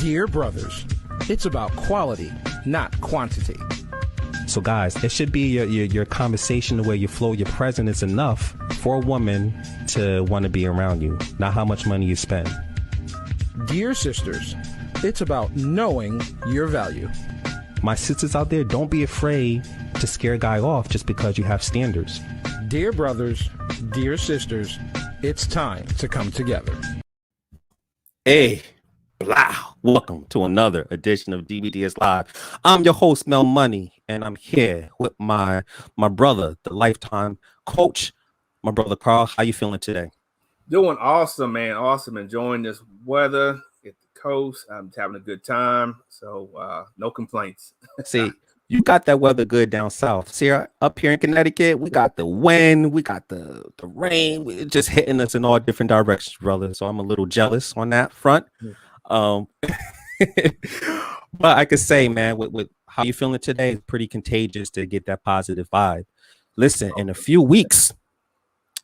Dear brothers, it's about quality, not quantity. So guys, it should be your conversation where you flow your presence enough for a woman to want to be around you, not how much money you spend. Dear sisters, it's about knowing your value. My sisters out there, don't be afraid to scare a guy off just because you have standards. Dear brothers, dear sisters, it's time to come together. Hey, blah. Welcome to another edition of DBDS Live. I'm your host, Mel Money, and I'm here with my brother, the lifetime coach, my brother Carl. How you feeling today? Doing awesome, man. Awesome. Enjoying this weather at the coast. I'm having a good time. So no complaints. See, you got that weather good down south. See, up here in Connecticut, we got the wind, we got the rain. It's just hitting us in all different directions, brother. So I'm a little jealous on that front. But I could say, man, with how you feeling today, it's pretty contagious to get that positive vibe. Listen, in a few weeks,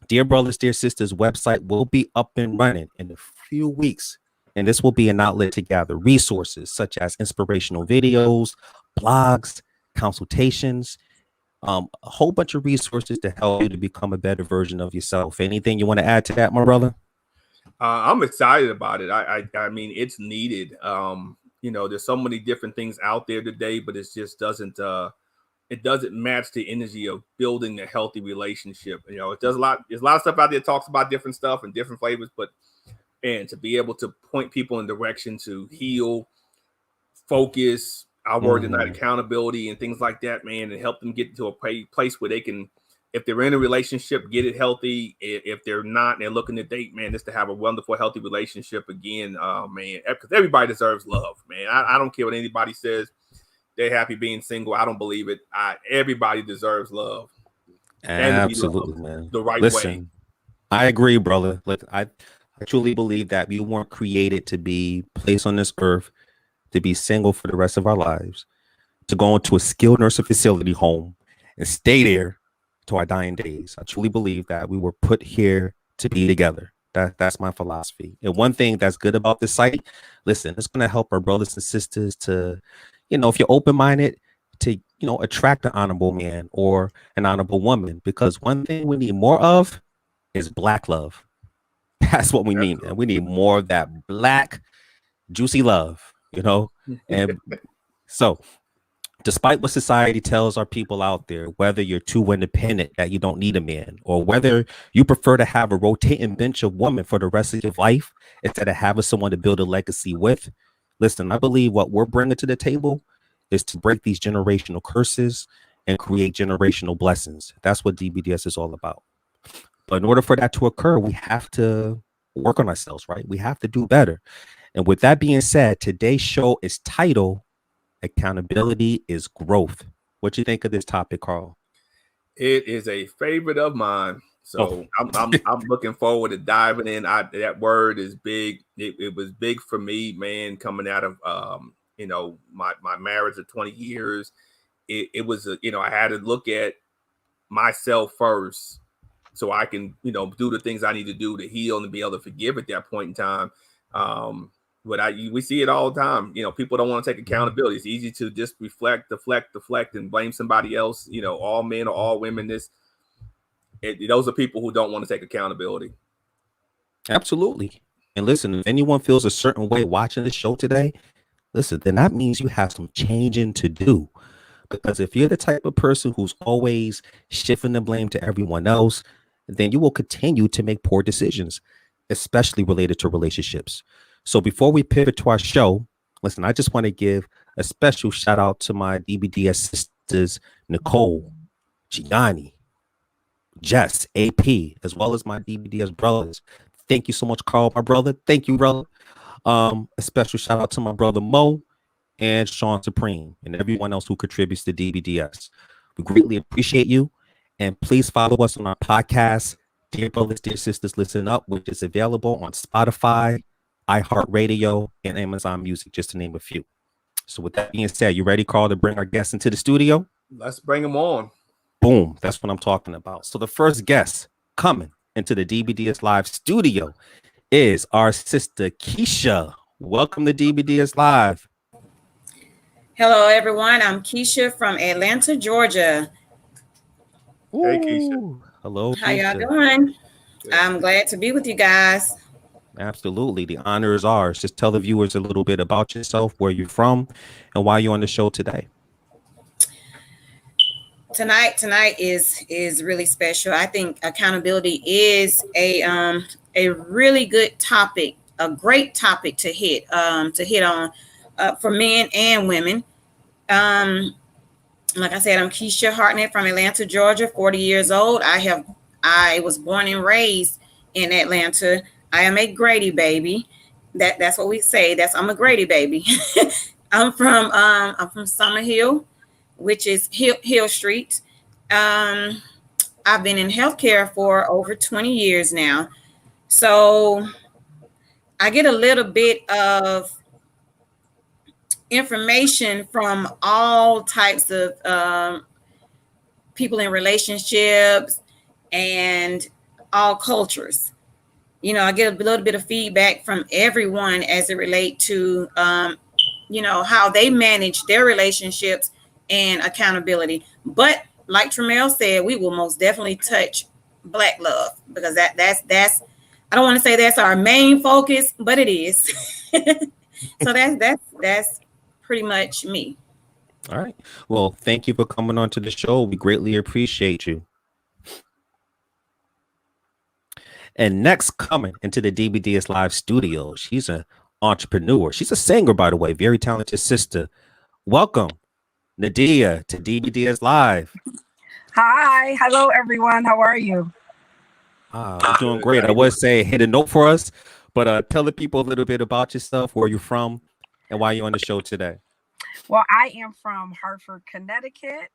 Dear Brothers, Dear Sisters website will be up and running in a few weeks. And this will be an outlet to gather resources such as inspirational videos, blogs, consultations, a whole bunch of resources to help you to become a better version of yourself. Anything you want to add to that, my brother? I'm excited about it. I mean, it's needed. There's so many different things out there today, but it just doesn't match the energy of building a healthy relationship. There's a lot of stuff out there that talks about different stuff and different flavors, and to be able to point people in direction to heal, focus, our word tonight, accountability and things like that, man, and help them get to a place where they can, if they're in a relationship, get it healthy. If they're not, and they're looking to date, man, just to have a wonderful, healthy relationship again, man, because everybody deserves love, man. I don't care what anybody says. They're happy being single. I don't believe it. Everybody deserves love. Absolutely, man. The right way. I agree, brother. I truly believe that we weren't created to be placed on this earth to be single for the rest of our lives, to go into a skilled nursing facility home and stay there to our dying days. I truly believe that we were put here to be together. That's my philosophy. And one thing that's good about this site, listen, it's going to help our brothers and sisters to, if you're open-minded, to, attract an honorable man or an honorable woman, because one thing we need more of is Black love. That's what we need, man. We need more of that Black, juicy love, and so despite what society tells our people out there, whether you're too independent that you don't need a man, or whether you prefer to have a rotating bench of women for the rest of your life instead of having someone to build a legacy with, listen, I believe what we're bringing to the table is to break these generational curses and create generational blessings. That's what DBDS is all about. But in order for that to occur, we have to work on ourselves, right? We have to do better. And with that being said, today's show is titled Accountability is Growth. What you think of this topic, Carl? It is a favorite of mine. So I'm looking forward to diving in. That word is big. It was big for me, man, coming out of my marriage of 20 years. It was I had to look at myself first so I can do the things I need to do to heal and be able to forgive at that point in time. But we see it all the time. People don't want to take accountability. It's easy to just deflect, and blame somebody else. All men or all women. Those are people who don't want to take accountability. Absolutely. And listen, if anyone feels a certain way watching the show today, listen, then that means you have some changing to do. Because if you're the type of person who's always shifting the blame to everyone else, then you will continue to make poor decisions, especially related to relationships. So before we pivot to our show, listen, I just want to give a special shout out to my DBDS sisters, Nicole, Gianni, Jess, AP, as well as my DBDS brothers. Thank you so much, Carl, my brother. Thank you, brother. A special shout out to my brother Mo and Sean Supreme and everyone else who contributes to DBDS. We greatly appreciate you. And please follow us on our podcast, Dear Brothers, Dear Sisters, Listen Up, which is available on Spotify, iHeartRadio, and Amazon Music, just to name a few. So with that being said, you ready, Carl, to bring our guests into the studio? Let's bring them on. Boom. That's what I'm talking about. So the first guest coming into the DBDS Live studio is our sister Kesha. Welcome to DBDS Live. Hello, everyone. I'm Kesha from Atlanta, Georgia. Hey, Kesha. Hello, How y'all Keisha. doing? I'm glad to be with you guys. Absolutely. The honor is ours. Just tell the viewers a little bit about yourself, where you're from, and why you're on the show today. Tonight is really special. I think accountability is a really good topic, a great topic to hit on for men and women. Like I said, I'm Kesha Hardnett from Atlanta, Georgia, 40 years old. I was born and raised in Atlanta. I am a Grady baby. That's what we say. I'm a Grady baby. I'm from Summerhill, which is Hill Street. I've been in healthcare for over 20 years now. So I get a little bit of information from all types of people in relationships and all cultures. I get a little bit of feedback from everyone as it relates to, how they manage their relationships and accountability. But like Tramel said, we will most definitely touch Black love, because that's I don't want to say that's our main focus, but it is. So that's pretty much me. All right. Well, thank you for coming on to the show. We greatly appreciate you. And next, coming into the DBDS Live studio, she's an entrepreneur. She's a singer, by the way, very talented sister. Welcome, Nadiyah, to DBDS Live. Hi. Hello, everyone. How are you? We're doing great. I would say hit a note for us, but tell the people a little bit about yourself, where you're from, and why you're on the show today. Well, I am from Hartford, Connecticut.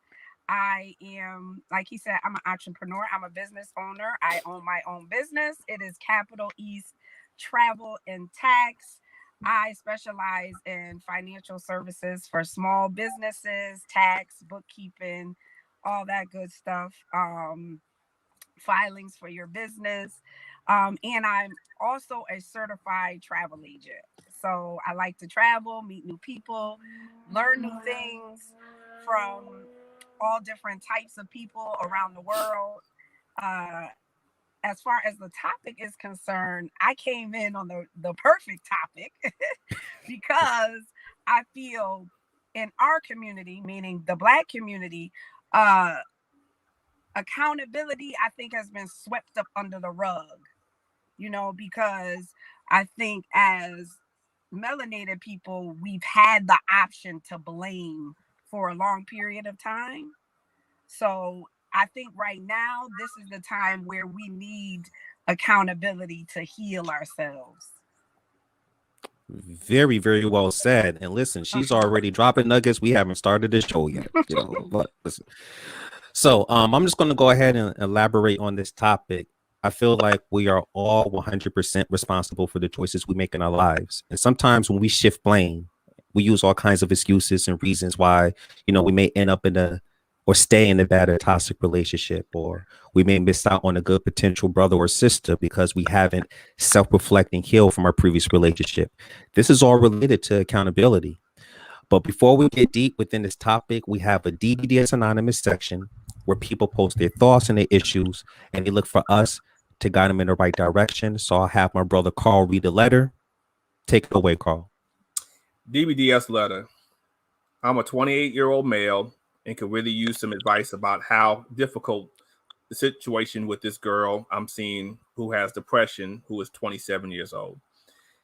I am, like he said, I'm an entrepreneur. I'm a business owner. I own my own business. It is Capital East Travel and Tax. I specialize in financial services for small businesses, tax, bookkeeping, all that good stuff, filings for your business. And I'm also a certified travel agent. So I like to travel, meet new people, learn new things from all different types of people around the world. As far as the topic is concerned, I came in on the perfect topic because I feel in our community, meaning the Black community, accountability, I think, has been swept up under the rug, because I think as melanated people, we've had the option to blame for a long period of time. So I think right now, this is the time where we need accountability to heal ourselves. Very, very well said. And listen, she's already dropping nuggets. We haven't started the show yet. But listen. So I'm just going to go ahead and elaborate on this topic. I feel like we are all 100% responsible for the choices we make in our lives. And sometimes when we shift blame, we use all kinds of excuses and reasons why, we may end up or stay in a bad or toxic relationship, or we may miss out on a good potential brother or sister because we haven't self-reflecting healed from our previous relationship. This is all related to accountability. But before we get deep within this topic, we have a DBDS Anonymous section where people post their thoughts and their issues, and they look for us to guide them in the right direction. So I'll have my brother Carl read the letter. Take it away, Carl. DBDS letter. I'm a 28-year-old male and could really use some advice about how difficult the situation with this girl I'm seeing who has depression, who is 27 years old.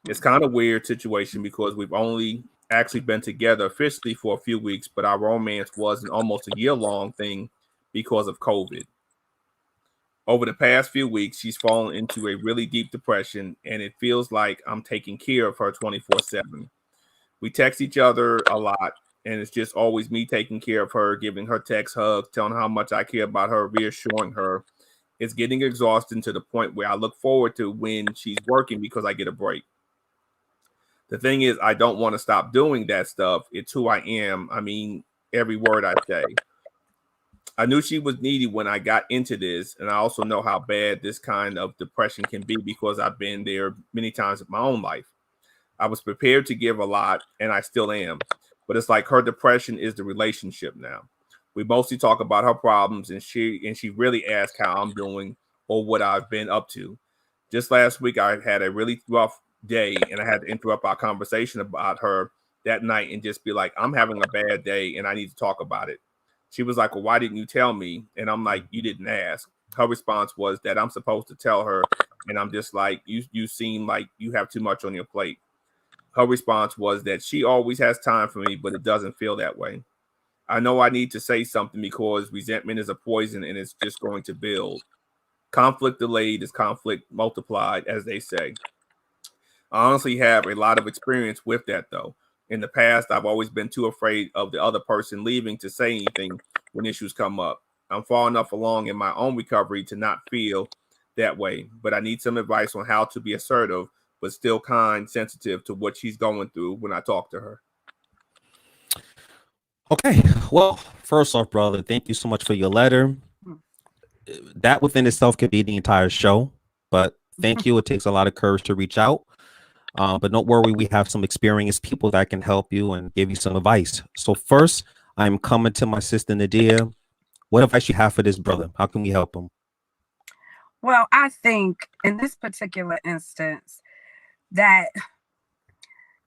It's kind of weird situation because we've only actually been together officially for a few weeks, but our romance was an almost a year-long thing because of COVID. Over the past few weeks, she's fallen into a really deep depression, and it feels like I'm taking care of her 24/7. We text each other a lot, and it's just always me taking care of her, giving her text hugs, telling her how much I care about her, reassuring her. It's getting exhausting to the point where I look forward to when she's working because I get a break. The thing is, I don't want to stop doing that stuff. It's who I am. I mean, every word I say. I knew she was needy when I got into this, and I also know how bad this kind of depression can be because I've been there many times in my own life. I was prepared to give a lot, and I still am. But it's like her depression is the relationship now. We mostly talk about her problems, and she really asks how I'm doing or what I've been up to. Just last week, I had a really rough day, and I had to interrupt our conversation about her that night and just be like, I'm having a bad day, and I need to talk about it. She was like, well, why didn't you tell me? And I'm like, you didn't ask. Her response was that I'm supposed to tell her, and I'm just like, you seem like you have too much on your plate. Her response was that she always has time for me, but it doesn't feel that way. I know I need to say something because resentment is a poison and it's just going to build. Conflict delayed is conflict multiplied, as they say. I honestly have a lot of experience with that, though. In the past, I've always been too afraid of the other person leaving to say anything when issues come up. I'm far enough along in my own recovery to not feel that way, but I need some advice on how to be assertive but still kind, sensitive to what she's going through when I talk to her. Okay. Well, first off, brother, thank you so much for your letter. That within itself could be the entire show, but thank you. It takes a lot of courage to reach out. But don't worry, we have some experienced people that can help you and give you some advice. So first, I'm coming to my sister Nadiyah. What advice you have for this brother? How can we help him? Well, I think in this particular instance that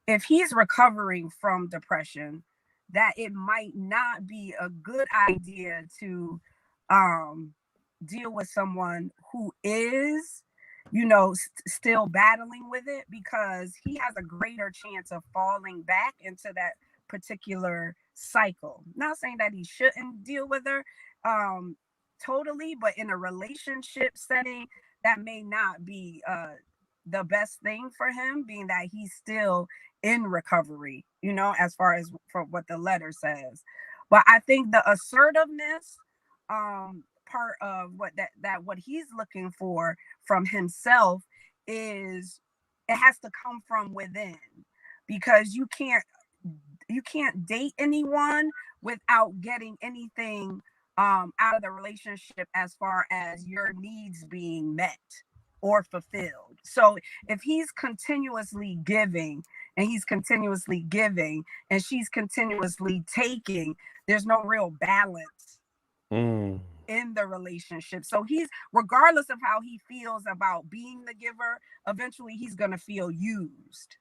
if he's recovering from depression, that it might not be a good idea to deal with someone who is, still battling with it, because he has a greater chance of falling back into that particular cycle. Not saying that he shouldn't deal with her totally, but in a relationship setting, that may not be the best thing for him, being that he's still in recovery, as far as for what the letter says. But I think the assertiveness part of what he's looking for from himself is, it has to come from within, because you can't date anyone without getting anything out of the relationship as far as your needs being met or fulfilled. So if he's continuously giving and she's continuously taking, there's no real balance in the relationship. So he's, regardless of how he feels about being the giver, eventually he's going to feel used,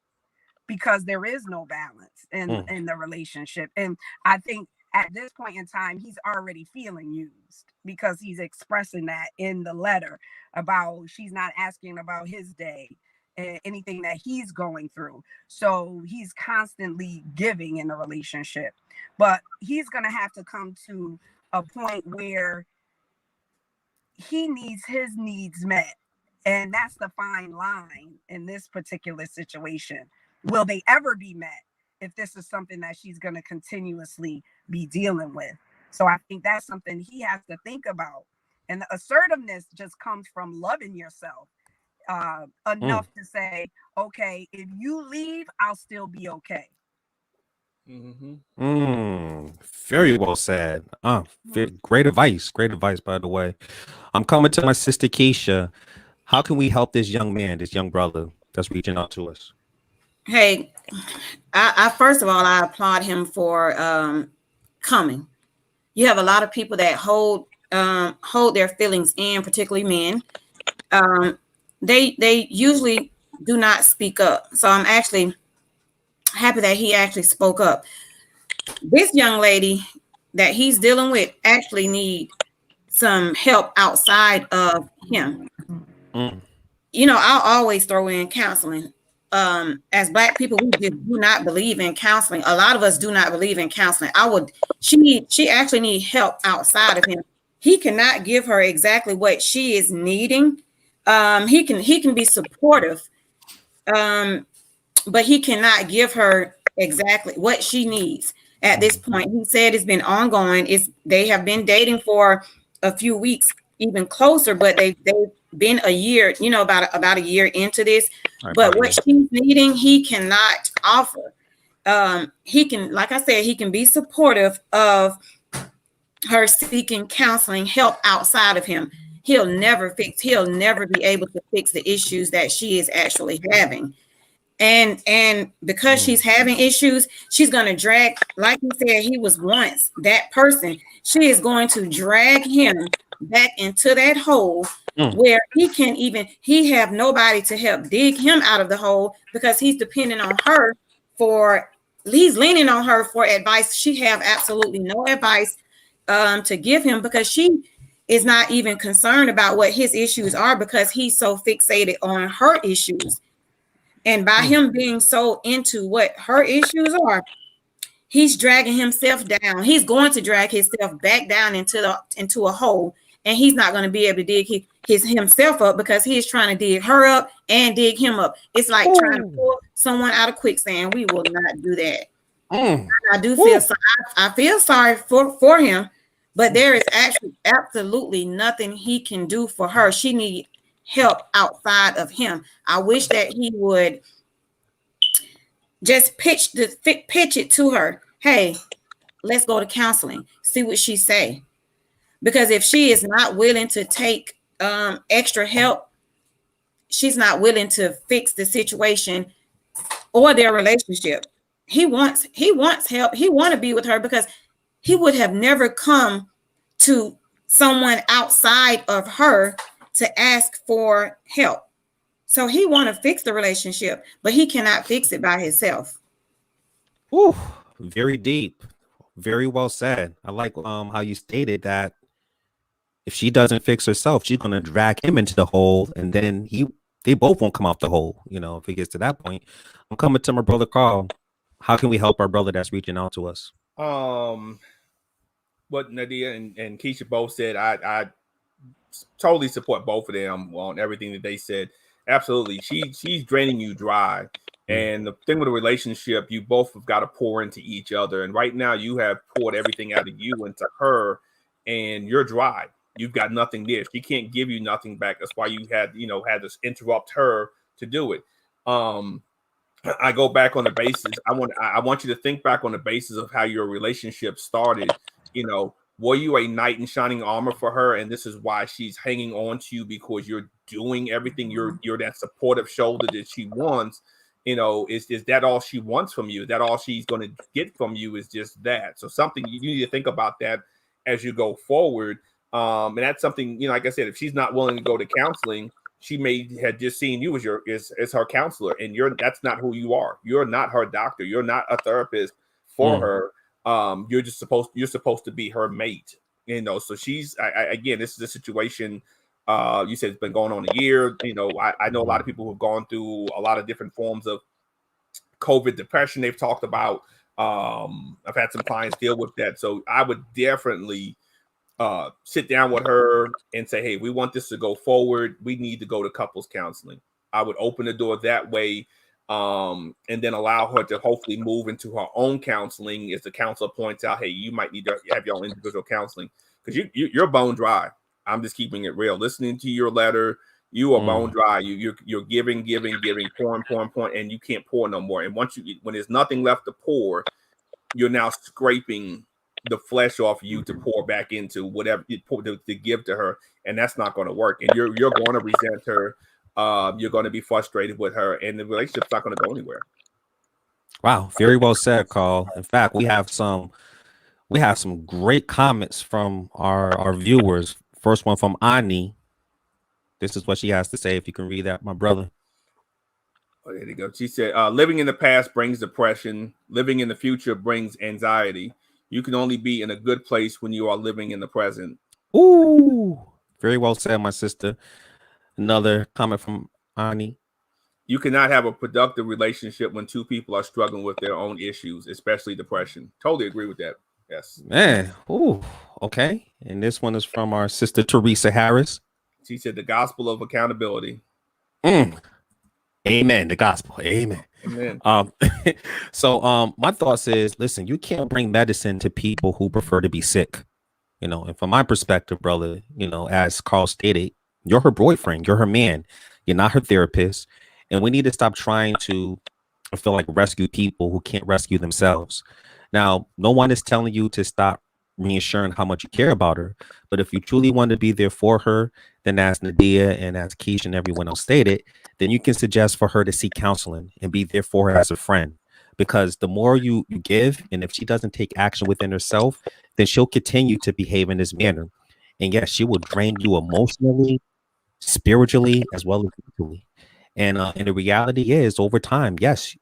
because there is no balance in the relationship. And I think at this point in time, he's already feeling used, because he's expressing that in the letter about she's not asking about his day and anything that he's going through. So he's constantly giving in the relationship, but he's going to have to come to a point where he needs his needs met. And that's the fine line in this particular situation. Will they ever be met if this is something that she's going to continuously be dealing with? So I think that's something he has to think about. And the assertiveness just comes from loving yourself enough to say, okay, if you leave, I'll still be okay. Very well said. Great advice. Great advice, by the way. I'm coming to my sister Kesha. How can we help this young man, this young brother that's reaching out to us? Hey, I first of all, I applaud him for coming. You have a lot of people that hold their feelings in, particularly men. They usually do not speak up. So I'm actually happy that he actually spoke up. This young lady that he's dealing with actually need some help outside of him. I'll always throw in counseling. As Black people, we just do not believe in counseling. A lot of us do not believe in counseling. She actually need help outside of him. He cannot give her exactly what she is needing. He can be supportive, but he cannot give her exactly what she needs at this point. He said it's been ongoing. They have been dating for a few weeks, even closer, but they've been a year, about a year into this. But what she's needing, he cannot offer. He can, like I said, he can be supportive of her seeking counseling help outside of him. He'll never be able to fix the issues that she is actually having. And because she's having issues, she's going to drag, like you said, he was once that person. She is going to drag him back into that hole where he have nobody to help dig him out of the hole, because he's depending on her he's leaning on her for advice. She have absolutely no advice to give him, because she is not even concerned about what his issues are, because he's so fixated on her issues. And by him being so into what her issues are, he's dragging himself down. He's going to drag himself back down into a hole, and he's not going to be able to dig himself up, because he is trying to dig her up and dig him up. It's like trying to pull someone out of quicksand. We will not do that. I do feel sorry. I feel sorry for him, but there is actually absolutely nothing he can do for her. She needs help outside of him. I wish that he would just pitch it to her. Hey, let's go to counseling. See what she say. Because if she is not willing to take extra help, she's not willing to fix the situation or their relationship. He wants help. He want to be with her, because he would have never come to someone outside of her to ask for help. So he want to fix the relationship, but he cannot fix it by himself. Ooh, very deep. Very well said. I like how you stated that if she doesn't fix herself, she's going to drag him into the hole, and then they both won't come out the hole. You know, if it gets to that point. I'm coming to my brother Carl. How can we help our brother that's reaching out to us? What Nadiyah and Kesha both said, I totally support both of them on everything that they said. Absolutely. She's draining you dry. And the thing with a relationship, you both have got to pour into each other. And right now you have poured everything out of you into her, and you're dry. You've got nothing there. She can't give you nothing back. That's why you had to interrupt her to do it. I go back on the basis. I want you to think back on the basis of how your relationship started. Were you a knight in shining armor for her, and this is why she's hanging on to you, because you're doing everything. You're that supportive shoulder that she wants. Is that all she wants from you? Is that all she's going to get from you? Is just that? So something you need to think about that as you go forward. And that's something, like I said, if she's not willing to go to counseling, she may have just seen you as her counselor, and that's not who you are. You're not her doctor. You're not a therapist for her. You're supposed to be her mate. So she's again, this is a situation. You said it's been going on a year. I know a lot of people who've gone through a lot of different forms of COVID depression. They've talked about. I've had some clients deal with that. So I would definitely sit down with her and say, hey, we want this to go forward. We need to go to couples counseling. I would open the door that way, and then allow her to hopefully move into her own counseling if the counselor points out, hey, you might need to have your own individual counseling, because you're bone dry. I'm just keeping it real. Listening to your letter, you are bone dry. You're giving, pouring, and you can't pour no more. And when there's nothing left to pour, you're now scraping the flesh off you to pour back into whatever you pour to give to her, and that's not going to work. And you're going to resent her. You're going to be frustrated with her, and the relationship's not going to go anywhere. Wow, very well said, Carl. In fact, we have some great comments from our viewers. First one from Ani. This is what she has to say. If you can read that, my brother. Oh, there you go. She said, living in the past brings depression. Living in the future brings anxiety. You can only be in a good place when you are living in the present. Ooh, very well said, my sister. Another comment from Ani. You cannot have a productive relationship when two people are struggling with their own issues, especially depression. Totally agree with that. Yes. Man. Ooh, okay. And this one is from our sister Teresa Harris. She said the gospel of accountability. Amen. The gospel. Amen. Amen. So my thoughts is, listen, you can't bring medicine to people who prefer to be sick. And from my perspective, brother, as Carl stated, you're her boyfriend, you're her man, you're not her therapist. And we need to stop trying to feel like rescue people who can't rescue themselves. Now, no one is telling you to stop reassuring how much you care about her. But if you truly want to be there for her, then as Nadiyah and as Kesha and everyone else stated, then you can suggest for her to seek counseling and be there for her as a friend. Because the more you give, and if she doesn't take action within herself, then she'll continue to behave in this manner. And yes, she will drain you emotionally, spiritually, as well as mentally. And the reality is, over time, yes,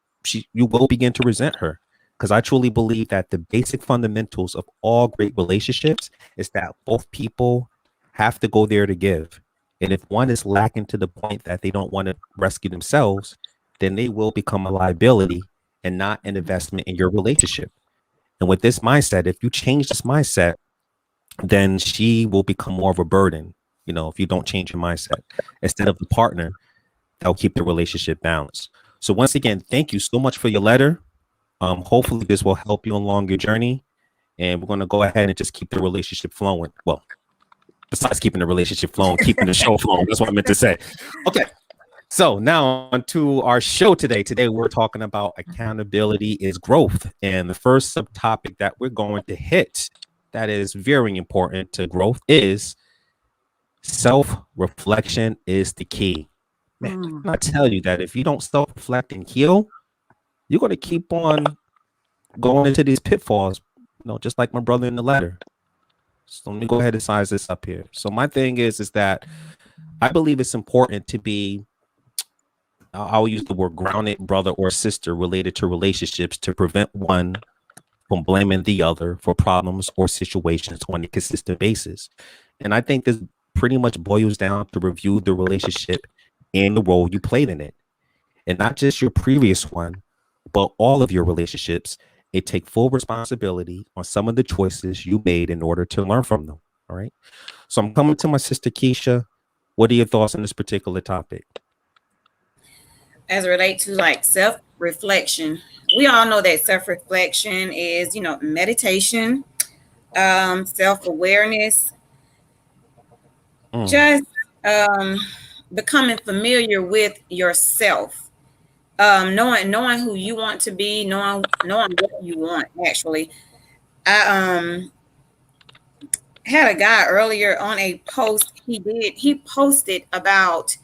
you will begin to resent her. Because I truly believe that the basic fundamentals of all great relationships is that both people have to go there to give. And if one is lacking to the point that they don't want to rescue themselves, then they will become a liability and not an investment in your relationship. And with this mindset, if you change this mindset, then she will become more of a burden, if you don't change your mindset, instead of the partner that will keep the relationship balanced. So once again, thank you so much for your letter. Hopefully this will help you along your journey. And we're going to go ahead and just keep the relationship flowing. Well, besides keeping the relationship flowing, keeping the show flowing. That's what I meant to say. Okay. So now on to our show today. Today we're talking about accountability is growth. And the first subtopic that we're going to hit that is very important to growth is self-reflection is the key. Man, I tell you that if you don't self-reflect and heal, you're going to keep on going into these pitfalls, just like my brother in the letter. So let me go ahead and size this up here. So my thing is that I believe it's important to be, I'll use the word grounded brother or sister related to relationships to prevent one from blaming the other for problems or situations on a consistent basis. And I think this pretty much boils down to review the relationship and the role you played in it. And not just your previous one, but all of your relationships, and take full responsibility on some of the choices you made in order to learn from them. All right. So I'm coming to my sister Kesha. What are your thoughts on this particular topic? As it relates to like self-reflection, we all know that self-reflection is, meditation, self-awareness, just becoming familiar with yourself. Knowing who you want to be, knowing what you want. Actually, I had a guy earlier on a post. He posted about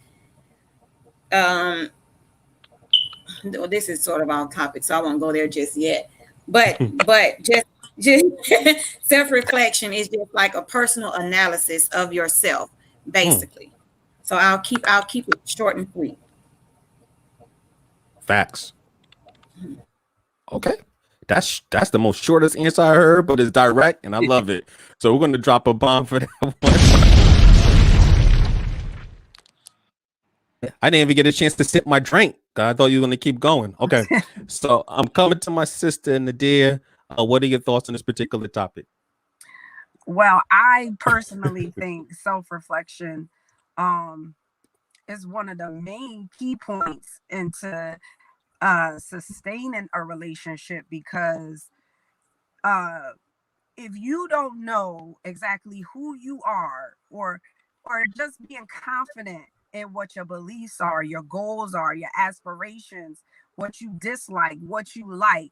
this is sort of off topic, so I won't go there just yet. But just self-reflection is just like a personal analysis of yourself, basically. So I'll keep it short and sweet. Facts. Okay. That's the most shortest answer I heard, but it's direct and I love it. So we're going to drop a bomb for that one. I didn't even get a chance to sip my drink. I thought you were going to keep going. Okay. So I'm coming to my sister Nadiyah. What are your thoughts on this particular topic? Well, I personally think self-reflection is one of the main key points into sustaining a relationship, because if you don't know exactly who you are, or just being confident in what your beliefs are, your goals are, your aspirations, what you dislike, what you like,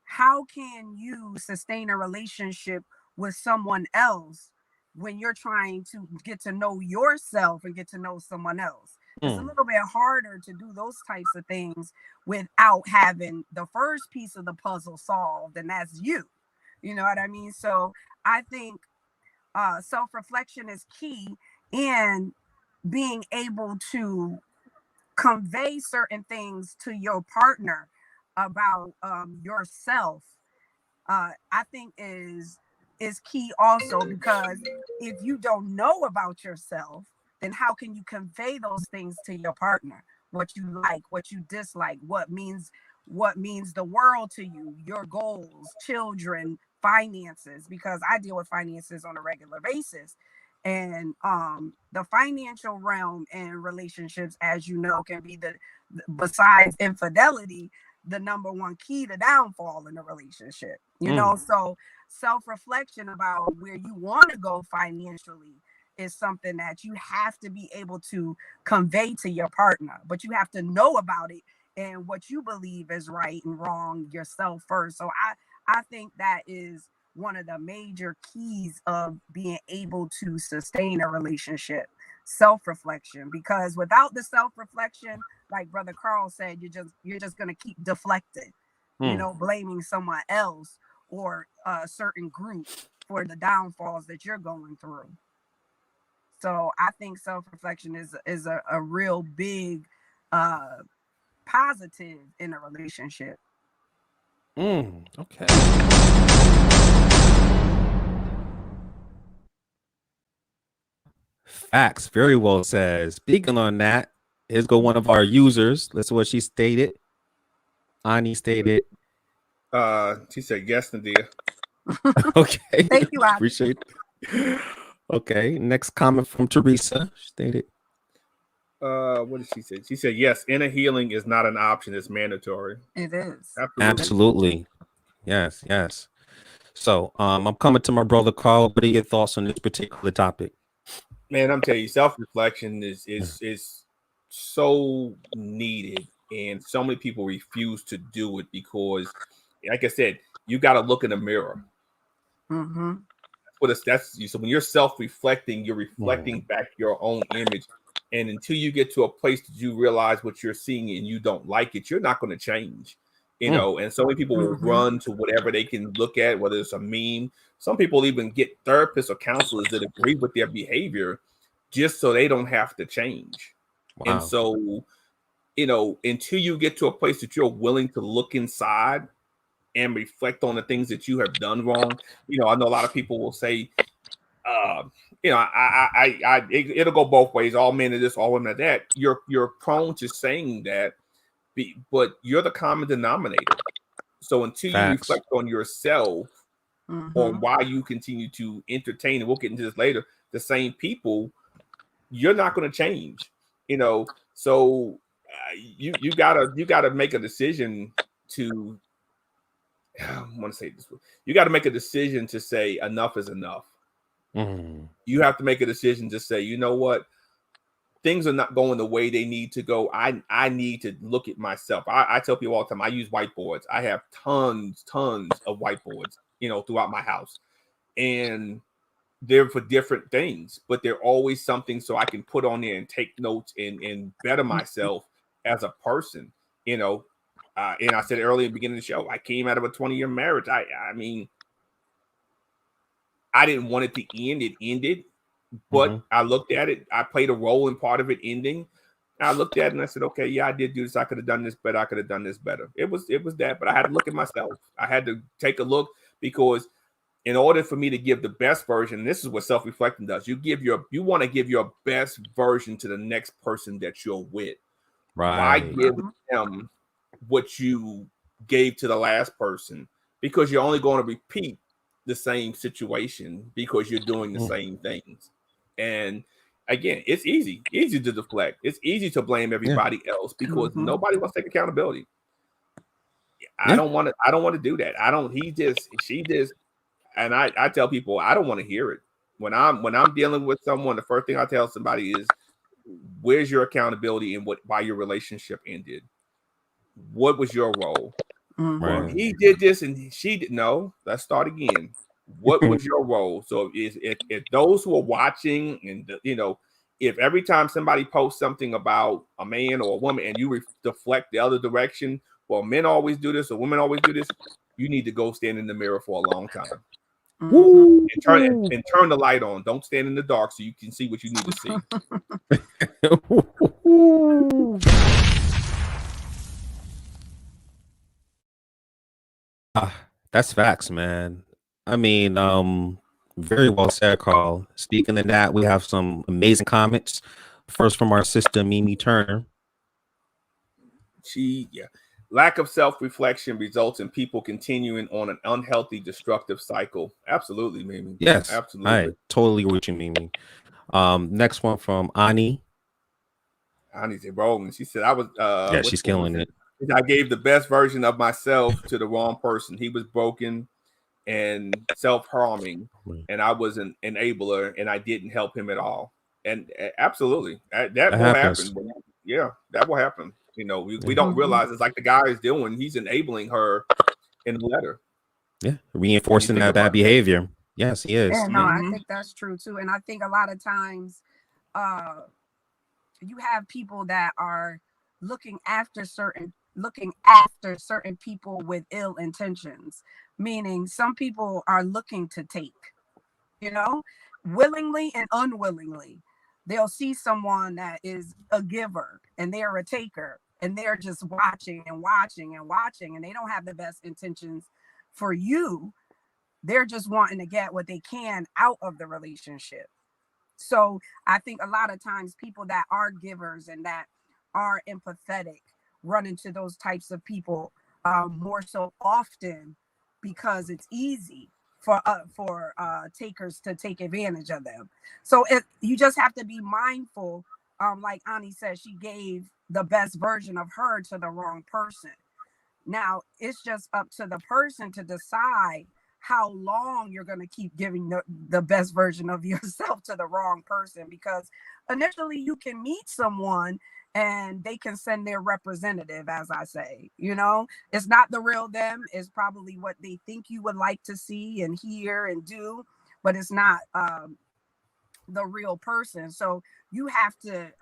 how can you sustain a relationship with someone else when you're trying to get to know yourself and get to know someone else? It's a little bit harder to do those types of things without having the first piece of the puzzle solved, and that's you. You know what I mean? So I think self-reflection is key in being able to convey certain things to your partner about yourself. I think is key also, because if you don't know about yourself, then how can you convey those things to your partner? What you like, what you dislike, what means the world to you, your goals, children, finances, because I deal with finances on a regular basis. And the financial realm in relationships, as you know, can be besides infidelity, the number one key to downfall in a relationship. So self-reflection about where you want to go financially is something that you have to be able to convey to your partner, but you have to know about it and what you believe is right and wrong yourself first. So I think that is one of the major keys of being able to sustain a relationship, self-reflection, because without the self-reflection, like Brother Carl said, you're just gonna keep deflecting, you know, blaming someone else or a certain group for the downfalls that you're going through. So I think self-reflection is a real big positive in a relationship. Okay. Facts. Very well said. Speaking on that, here's go one of our users. Listen to what she stated. Ani stated. She said, yes, Nadiyah. Okay. Thank you, Ani. Appreciate it. Okay. Next comment from Teresa. She stated. What did she say? She said, yes, inner healing is not an option. It's mandatory. It is. Absolutely. Yes, yes. So I'm coming to my brother Carl. What are your thoughts on this particular topic? Man, I'm telling you, self-reflection is so needed, and so many people refuse to do it because, like I said, you got to look in the mirror. Mm-hmm. So when you're self-reflecting, you're reflecting back your own image, and until you get to a place that you realize what you're seeing and you don't like it, you're not going to change. You know, and so many people will run to whatever they can look at, whether it's a meme. Some people even get therapists or counselors that agree with their behavior just so they don't have to change. Wow. And so, you know, until you get to a place that you're willing to look inside and reflect on the things that you have done wrong. You know, I know a lot of people will say, you know, it'll go both ways. All men are this, all women are that. You're prone to saying that. But you're the common denominator. So until you reflect on yourself, on why you continue to entertain, and we'll get into this later, the same people, you're not going to change. You know, so you gotta make a decision to. I want to say this. You got to make a decision to say enough is enough. You have to make a decision to say, you know what? Things are not going the way they need to go. I need to look at myself. I tell people all the time, I use whiteboards. I have tons of whiteboards, you know, throughout my house. And they're for different things, but they're always something so I can put on there and take notes and better myself as a person, you know. And I said earlier in the beginning of the show, I came out of a 20-year marriage. I mean, I didn't want it to end. It ended. But I looked at it. I played a role in part of it ending. I looked at it and I said, okay, yeah, I did do this. I could have done this better. I could have done this better. It was that, but I had to look at myself. I had to take a look because in order for me to give the best version, this is what self-reflecting does. You want to give your best version to the next person that you're with. Right. Why give them what you gave to the last person? Because you're only going to repeat the same situation because you're doing the same things. And again, it's easy to deflect. It's easy to blame everybody else because nobody wants to take accountability. I don't want to do that. She just, and I tell people I don't want to hear it. When I'm dealing with someone, the first thing I tell somebody is, where's your accountability and why your relationship ended? What was your role? Well, he did this and she did. No, let's start again. What was your role? So if those who are watching and, you know, if every time somebody posts something about a man or a woman and you deflect the other direction, well, men always do this or women always do this, you need to go stand in the mirror for a long time. And turn the light on. Don't stand in the dark so you can see what you need to see. That's facts, man. I mean, very well said, Carl. Speaking of that, we have some amazing comments. First from our sister, Mimi Turner. Lack of self-reflection results in people continuing on an unhealthy, destructive cycle. Absolutely, Mimi. Yes, absolutely. I totally with you, Mimi. Next one from Ani. Ani's a Bolling. She said, I was she's killing it. I gave the best version of myself to the wrong person. He was broken and self-harming, and I was an enabler, and I didn't help him at all. And absolutely, that will happen. Yeah, that will happen. You know, we don't realize it's like the guy is doing. He's enabling her in the letter. Yeah, reinforcing that bad behavior. Yes, he is. Yeah, no, I think that's true too. And I think a lot of times, you have people that are looking after certain people with ill intentions, meaning some people are looking to take, you know, willingly and unwillingly. They'll see someone that is a giver and they're a taker, and they're just watching and watching and watching, and they don't have the best intentions for you. They're just wanting to get what they can out of the relationship. So I think a lot of times people that are givers and that are empathetic run into those types of people more so often, because it's easy for takers to take advantage of them. So you just have to be mindful. Like Ani said, she gave the best version of her to the wrong person. Now it's just up to the person to decide how long you're going to keep giving the best version of yourself to the wrong person, because initially you can meet someone and they can send their representative, as I say. You know, it's not the real them. It's probably what they think you would like to see and hear and do, but it's not the real person. So you have to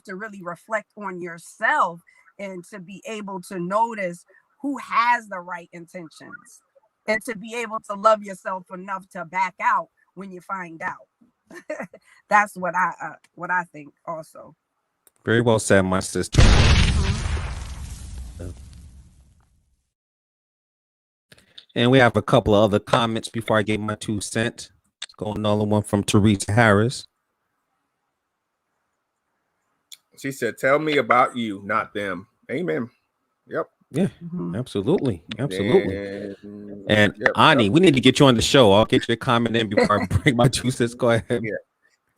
really reflect on yourself and to be able to notice who has the right intentions, and to be able to love yourself enough to back out when you find out. That's what I think also. Very well said, my sister. And we have a couple of other comments before I get my 2 cents. Let's go another one from Teresa Harris. She said, "Tell me about you, not them." Amen. Yep. Yeah, absolutely. And Ani, we need to get you on the show. I'll get your comment in before I bring my 2 cents. Go ahead. Yeah.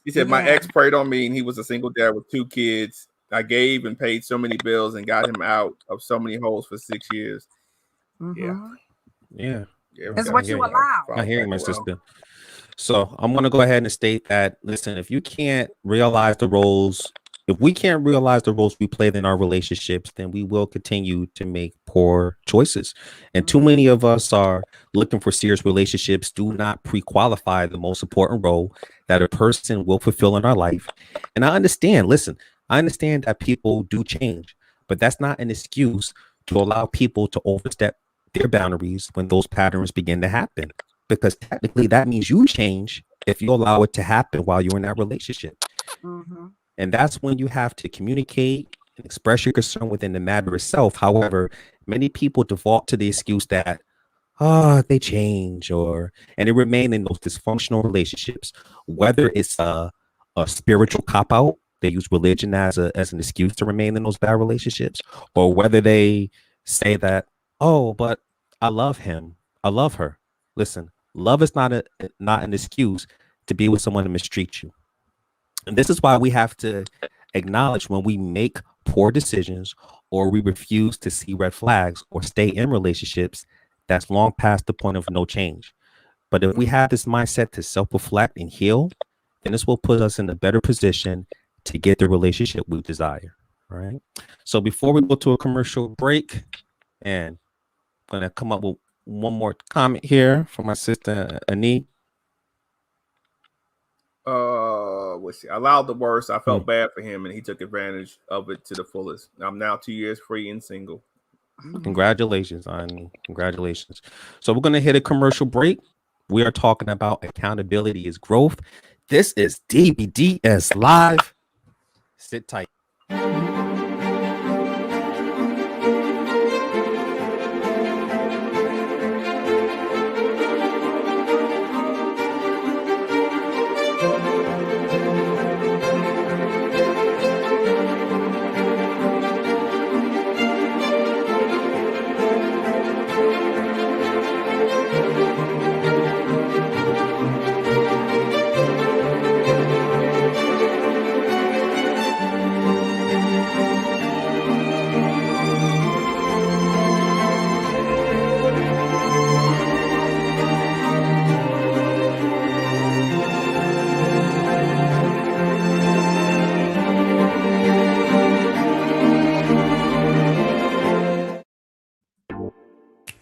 He said, "My ex preyed on me, and he was a single dad with 2 kids. I gave and paid so many bills and got him out of so many holes for 6 years." Yeah. It's what you allow. I hear you, my sister. So I'm going to go ahead and state that, listen, if you can't realize the roles, if we can't realize the roles we play in our relationships, then we will continue to make poor choices. And too many of us are looking for serious relationships, do not pre-qualify the most important role that a person will fulfill in our life. And I understand, listen, I understand that people do change, but that's not an excuse to allow people to overstep their boundaries when those patterns begin to happen. Because technically that means you change if you allow it to happen while you're in that relationship. And that's when you have to communicate and express your concern within the matter itself. However, many people default to the excuse that, they change, and they remain in those dysfunctional relationships, whether it's a spiritual cop-out, they use religion as an excuse to remain in those bad relationships, or whether they say that, but I love him, I love her. Listen, love is not an excuse to be with someone to mistreat you. And this is why we have to acknowledge when we make poor decisions or we refuse to see red flags or stay in relationships that's long past the point of no change. But if we have this mindset to self-reflect and heal, then this will put us in a better position to get the relationship we desire. All right. So before we go to a commercial break, and I'm going to come up with one more comment here from my sister, Ani. I allowed the worst. I felt bad for him, and he took advantage of it to the fullest. I'm now 2 years free and single. Congratulations, Ani. Congratulations. So we're going to hit a commercial break. We are talking about accountability is growth. This is DBDS Live. Sit tight.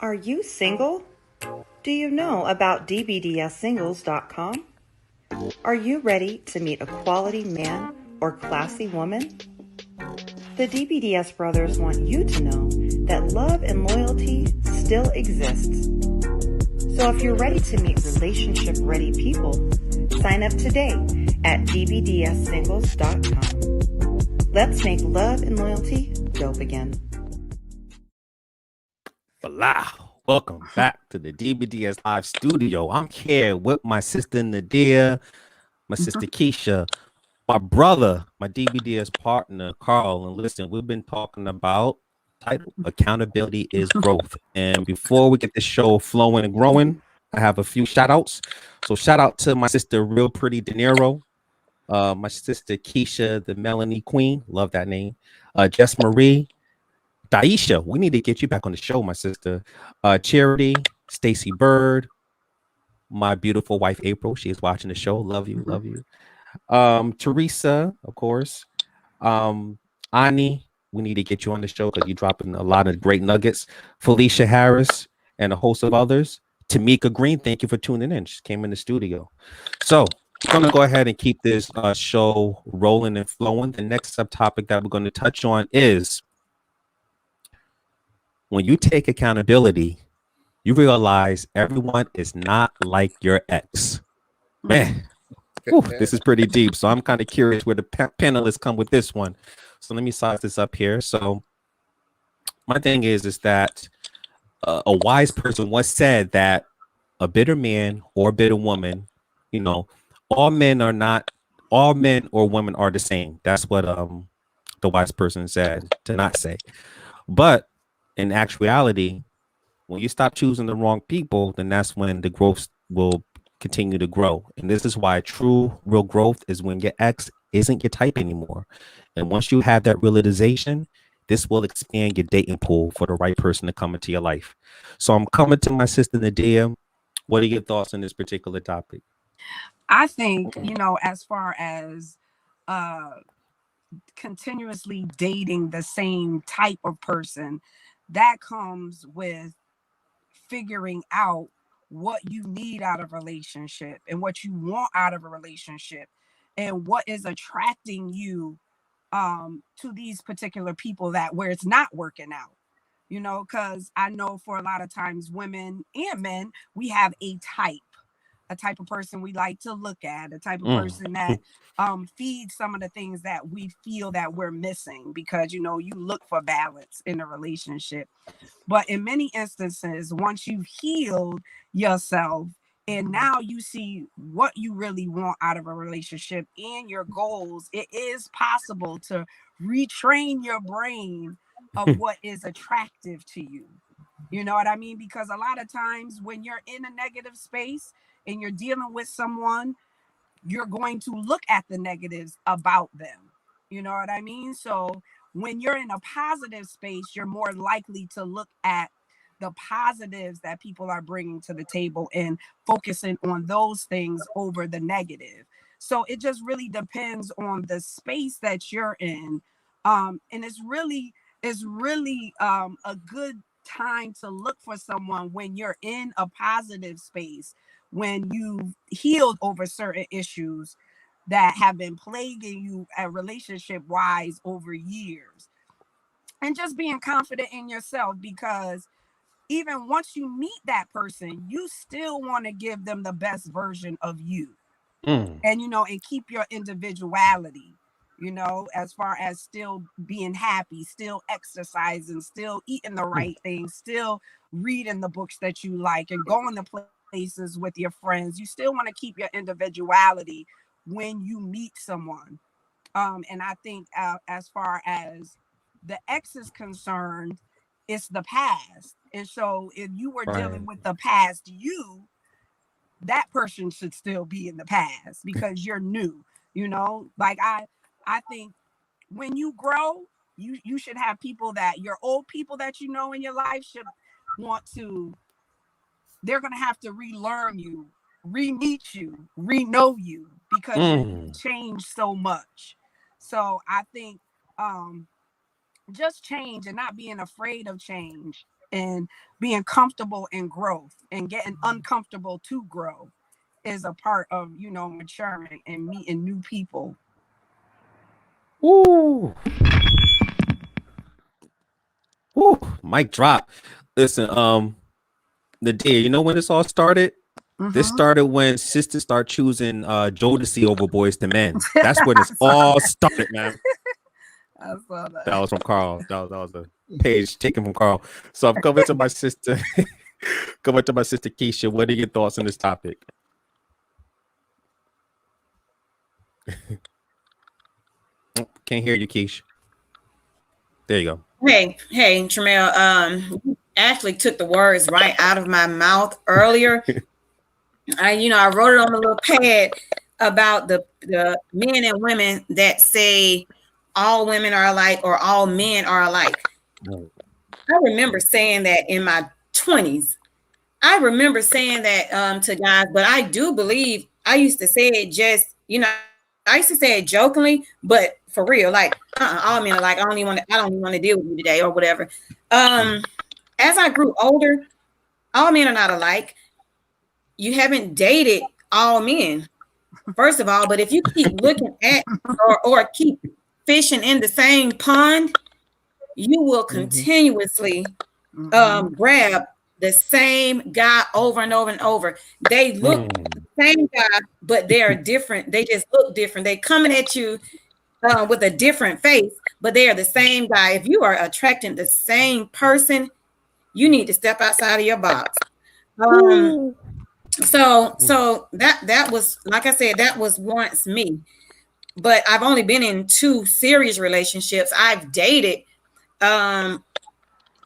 Are you single? Do you know about DBDSsingles.com? Are you ready to meet a quality man or classy woman? The DBDS brothers want you to know that love and loyalty still exists. So if you're ready to meet relationship-ready people, sign up today at dbdssingles.com. Let's make love and loyalty dope again. Voila. Welcome back to the DBDS Live Studio. I'm here with my sister Nadiyah, my sister Kesha, my brother, my DBDS partner, Carl. And listen, we've been talking about title Accountability is Growth. And before we get the show flowing and growing, I have a few shout outs. So shout out to my sister, Real Pretty De Niro, my sister Kesha, the Melanie Queen. Love that name. Jess Marie, Daisha, we need to get you back on the show, my sister. Charity, Stacy Bird, my beautiful wife April. She is watching the show. Love you, love you. Teresa, of course. Ani, we need to get you on the show because you're dropping a lot of great nuggets. Felicia Harris and a host of others. Tamika Green, thank you for tuning in. She came in the studio. So I'm going to go ahead and keep this show rolling and flowing. The next subtopic that we're going to touch on is when you take accountability, you realize everyone is not like your ex. Man, this is pretty deep. So I'm kind of curious where the panelists come with this one. So let me size this up here. So my thing is that a wise person once said that a bitter man or bitter woman, you know, all men or women are the same. That's what the wise person said to not say. But in actuality, when you stop choosing the wrong people, then that's when the growth will continue to grow. And this is why true, real growth is when your ex isn't your type anymore. And once you have that realization, this will expand your dating pool for the right person to come into your life. So I'm coming to my sister Nadiyah. What are your thoughts on this particular topic? I think, as far as continuously dating the same type of person, that comes with figuring out what you need out of a relationship and what you want out of a relationship and what is attracting you to these particular people that where it's not working out, because I know for a lot of times women and men, we have a type of person we like to look at, a type of person that feeds some of the things that we feel that we're missing, because you look for balance in a relationship. But in many instances, once you've healed yourself and now you see what you really want out of a relationship and your goals, it is possible to retrain your brain of what is attractive to you. You know what I mean? Because a lot of times when you're in a negative space and you're dealing with someone, you're going to look at the negatives about them. You know what I mean? So when you're in a positive space, you're more likely to look at the positives that people are bringing to the table and focusing on those things over the negative. So it just really depends on the space that you're in. And it's really a good time to look for someone when you're in a positive space, when you've healed over certain issues that have been plaguing you relationship wise over years, and just being confident in yourself, because even once you meet that person, you still want to give them the best version of you. And and keep your individuality, as far as still being happy, still exercising, still eating the right things, still reading the books that you like, and going to places with your friends. You still want to keep your individuality when you meet someone. And I think as far as the ex is concerned, it's the past. And so if you were dealing with the past, that person should still be in the past because you're new. Like I think when you grow, you should have people that your old people that in your life should want to, they're going to have to relearn you, re-meet you, re-know you, because you've changed so much. So I think just change and not being afraid of change and being comfortable in growth and getting uncomfortable to grow is a part of, maturing and meeting new people. Woo. Woo. Mic drop. Listen, Nadiyah, you know when this all started? This started when sisters start choosing Jodeci over Boys to Men. That's when this all started, man. I saw that. That was from Carl. That was a page taken from Carl. So I'm coming to my sister. Coming to my sister Kesha. What are your thoughts on this topic? Can't hear you, Kesha. There you go. Hey, Tramel. You actually took the words right out of my mouth earlier. I wrote it on a little pad about the men and women that say all women are alike or all men are alike. I remember saying that in my 20s. I remember saying that to guys, but I do believe I used to say it just, I used to say it jokingly, but for real, like all men are like, I don't even want to deal with you today or whatever. As I grew older, all men are not alike. You haven't dated all men, first of all, but if you keep looking at or keep fishing in the same pond, you will continuously grab the same guy over and over and over. They look the same guy, but they are different. They just look different. They coming at you with a different face, but they are the same guy. If you are attracting the same person, you need to step outside of your box. So that was, like I said, that was once me, but I've only been in 2 serious relationships. I've dated, and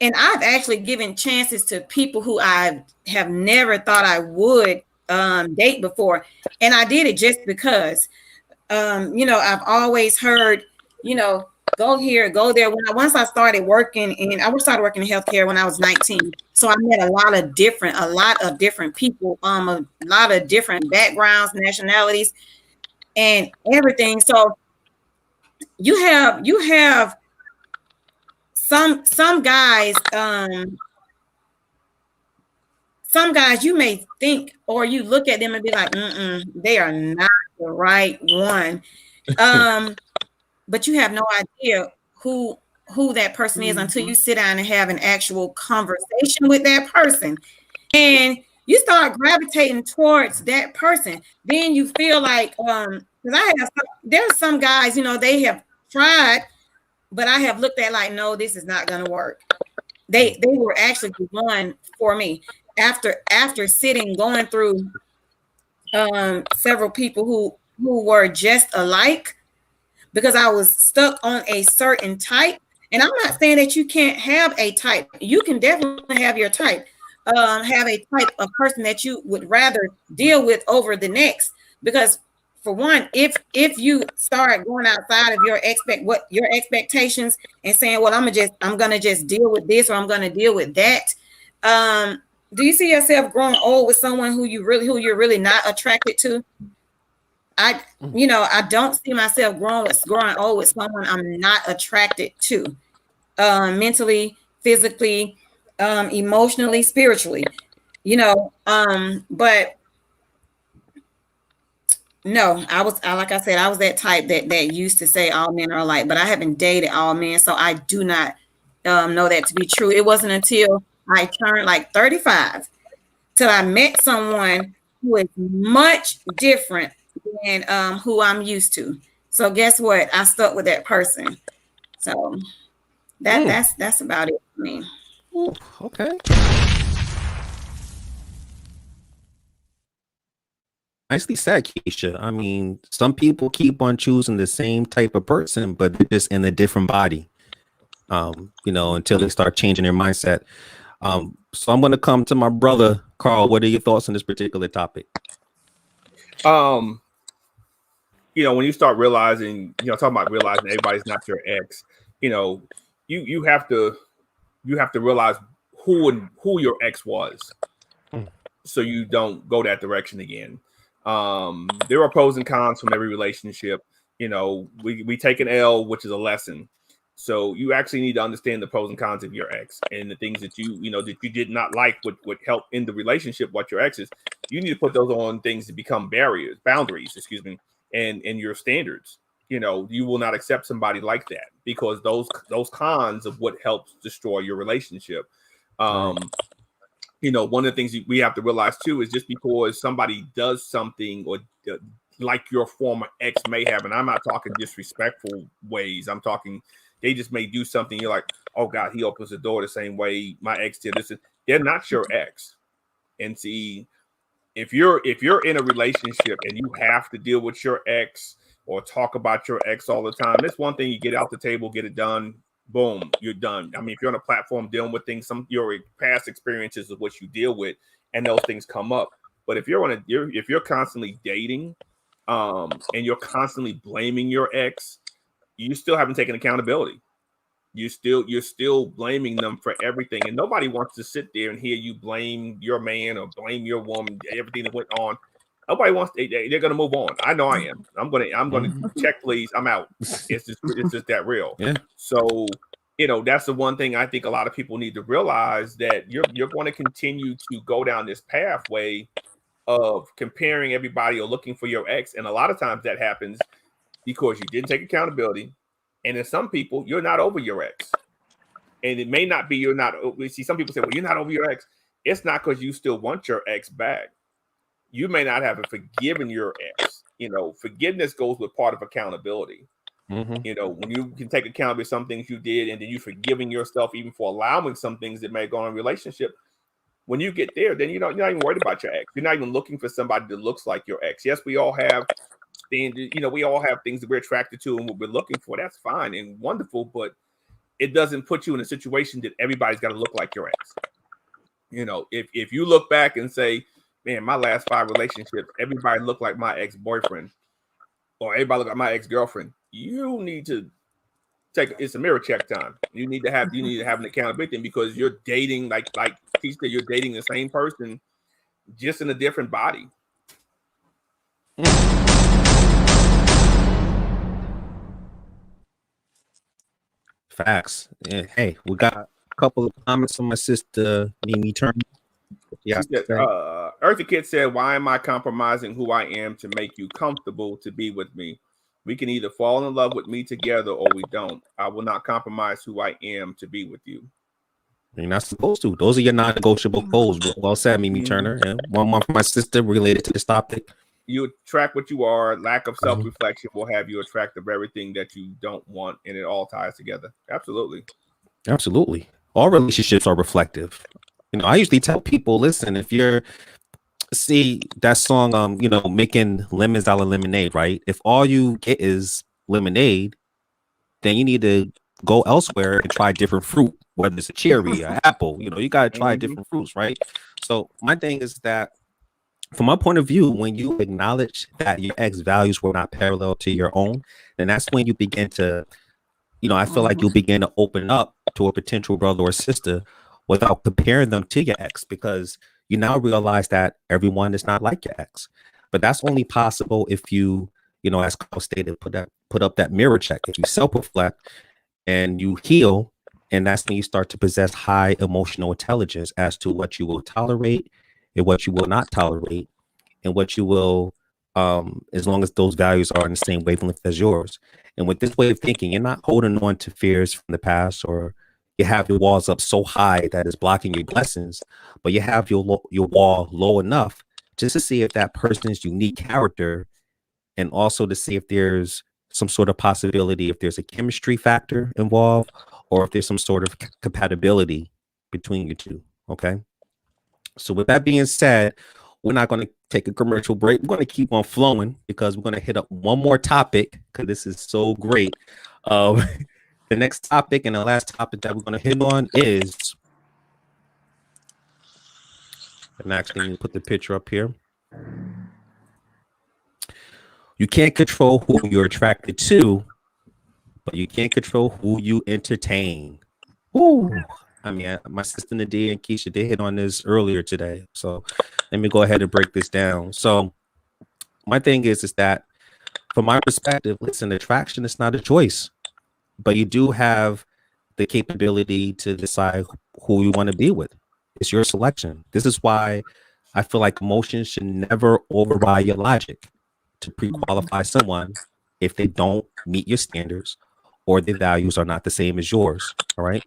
I've actually given chances to people who I have never thought I would date before, and I did it just because, I've always heard, go here, go there. Once I started working in healthcare when I was 19. So I met a lot of different people, a lot of different backgrounds, nationalities, and everything. So you have some guys, you may think, or you look at them and be like, they are not the right one. But you have no idea who that person is until you sit down and have an actual conversation with that person, and you start gravitating towards that person. Then you feel like, because there's some guys, they have tried, but I have looked at like, no, this is not going to work. They were actually the one for me after going through several people who were just alike, because I was stuck on a certain type. And I'm not saying that you can't have a type. You can definitely have your type. Have a type of person that you would rather deal with over the next. Because for one, if you start going outside of your expectations and saying, well, I'm gonna just deal with this, or I'm gonna deal with that. Do you see yourself growing old with someone who you're really not attracted to? I don't see myself growing old with someone I'm not attracted to, mentally, physically, emotionally, spiritually, but no, like I said, I was that type that used to say all men are alike, but I haven't dated all men, so I do not know that to be true. It wasn't until I turned like 35 till I met someone who is much different than who I'm used to. So guess what? I stuck with that person. So that's about it for me. Okay. Nicely said, Kesha. I mean, some people keep on choosing the same type of person, but they're just in a different body, until they start changing their mindset. So I'm going to come to my brother, Carl. What are your thoughts on this particular topic? When you start realizing, talking about realizing everybody's not your ex, you have to realize who your ex was, so you don't go that direction again. There are pros and cons from every relationship. We take an L, which is a lesson. So you actually need to understand the pros and cons of your ex, and the things that that you did not like would help in the relationship. What your ex is, you need to put those on things to become boundaries, and your standards. you will not accept somebody like that, because those cons of what helps destroy your relationship. One of the things we have to realize too is just because somebody does something or like your former ex may have, and I'm not talking disrespectful ways, I'm talking they just may do something, you're like, oh God, he opens the door the same way my ex did. They're not your ex. And see, if you're in a relationship and you have to deal with your ex or talk about your ex all the time, it's one thing. You get out the table, get it done, boom, you're done. I mean, if you're on a platform dealing with things, your past experiences of what you deal with, and those things come up. But if you're constantly dating, and you're constantly blaming your ex, you still haven't taken accountability. You're still blaming them for everything, and nobody wants to sit there and hear you blame your man or blame your woman, everything that went on. Nobody wants. They're going to move on. I know I am. I'm going to check, please. I'm out. It's just that real. Yeah. So that's the one thing I think a lot of people need to realize, that you're going to continue to go down this pathway of comparing everybody or looking for your ex, and a lot of times that happens because you didn't take accountability. And in some people, you're not over your ex. And it may not be we see some people say, well, you're not over your ex. It's not because you still want your ex back. You may not have forgiven your ex. Forgiveness goes with part of accountability. Mm-hmm. When you can take accountability for some things you did, and then you forgiving yourself even for allowing some things that may go on in a relationship. When you get there, then you're not even worried about your ex. You're not even looking for somebody that looks like your ex. Yes, we all have standard, we all have things that we're attracted to and what we're looking for. That's fine and wonderful, but it doesn't put you in a situation that everybody's got to look like your ex. If you look back and say, man, my last 5 relationships, everybody looked like my ex-boyfriend, or everybody look like my ex-girlfriend, you need to it's a mirror check time. You need to have an accountability, because you're dating, like he said, you're dating the same person, just in a different body. Facts. Yeah. Hey, we got a couple of comments from my sister, Mimi Turner. Yeah. Earthy Kid said, why am I compromising who I am to make you comfortable to be with me? We can either fall in love with me together or we don't. I will not compromise who I am to be with you. You're not supposed to. Those are your non-negotiable goals. Well said, Mimi Turner. And one more from my sister related to this topic. You attract what you are. Lack of self-reflection will have you attract of everything that you don't want, and it all ties together. Absolutely. Absolutely. All relationships are reflective. I usually tell people, listen, if you're see that song, making lemons out of lemonade, right? If all you get is lemonade, then you need to go elsewhere and try different fruit, whether it's a cherry, an apple. You got to try different fruits, right? So my thing is that, from my point of view, when you acknowledge that your ex values were not parallel to your own, then that's when you begin to, I feel like you'll begin to open up to a potential brother or sister without comparing them to your ex, because you now realize that everyone is not like your ex. But that's only possible if you, as Carl stated, put up that mirror check. If you self-reflect and you heal, and that's when you start to possess high emotional intelligence as to what you will tolerate and what you will not tolerate, and what you will, as long as those values are in the same wavelength as yours. And with this way of thinking, you're not holding on to fears from the past, or you have your walls up so high that it's blocking your blessings, but you have your wall low enough just to see if that person's unique character, and also to see if there's some sort of possibility, if there's a chemistry factor involved, or if there's some sort of compatibility between you two. Okay. So with that being said, we're not going to take a commercial break. We're going to keep on flowing, because we're going to hit up one more topic, because this is so great. The next topic and the last topic that we're going to hit on is, and actually put the picture up here. You can't control who you're attracted to, but you can't control who you entertain. Woo. I mean, my sister Nadiyah and Kesha, they hit on this earlier today. So let me go ahead and break this down. So my thing is that, from my perspective, listen, attraction is not a choice, but you do have the capability to decide who you want to be with. It's your selection. This is why I feel like emotions should never override your logic. To pre-qualify someone, if they don't meet your standards or their values are not the same as yours. All right.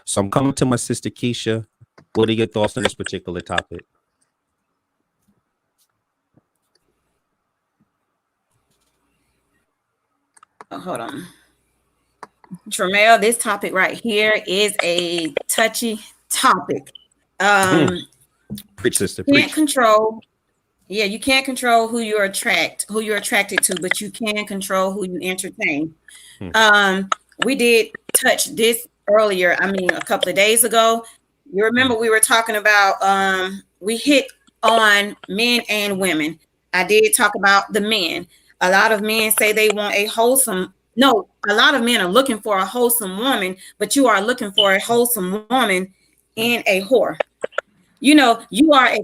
So I'm coming to my sister Kesha. What are your thoughts on this particular topic? Oh, hold on. Tramel, this topic right here is a touchy topic. Preach, sister. Can't control. Yeah, you can't control who you're attracted to, but you can control who you entertain. We did touch this earlier. I mean, a couple of days ago. You remember we were talking about we hit on men and women. I did talk about the men. A lot of men say they want a wholesome. No, a lot of men are looking for a wholesome woman, but you are looking for a wholesome woman in a whore. You know, you are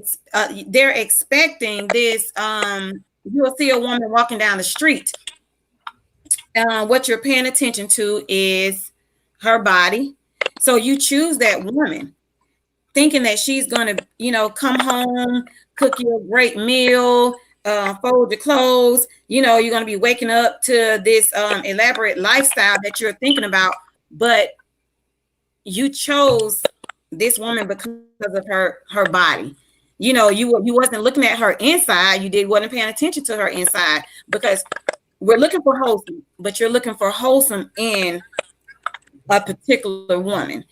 they're expecting this. You'll see a woman walking down the street. What you're paying attention to is her body. So you choose that woman thinking that she's going to, you know, come home, cook you a great meal, fold your clothes. You know, you're going to be waking up to this elaborate lifestyle that you're thinking about, but you chose this woman because of her body. You know, you wasn't looking at her inside. You wasn't paying attention to her inside, because we're looking for wholesome, but you're looking for wholesome in a particular woman.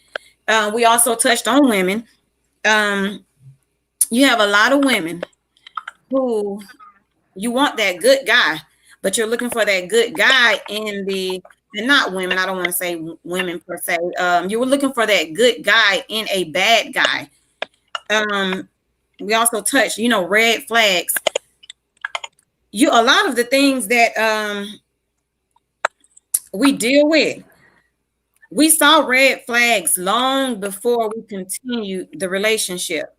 We also touched on women. You have a lot of women who you want that good guy, but you're looking for that good guy in the, and not women, I don't want to say women per se. You were looking for that good guy in a bad guy. We also touched, you know, red flags. A lot of the things that we deal with, we saw red flags long before we continued the relationship.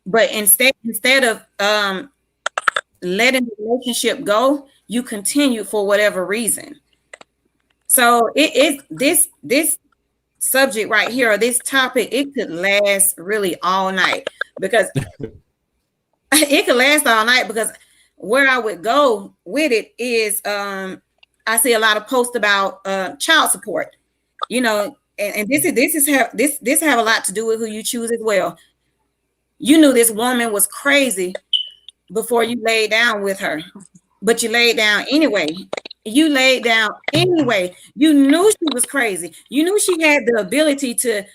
But instead of letting the relationship go, you continue for whatever reason. So this subject right here, or this topic, it could last really all night, because it could last all night, because where I would go with it is I see a lot of posts about child support, you know, and this have a lot to do with who you choose as well. You knew this woman was crazy before you laid down with her, but you laid down anyway. You laid down anyway. You knew she was crazy. You knew she had the ability to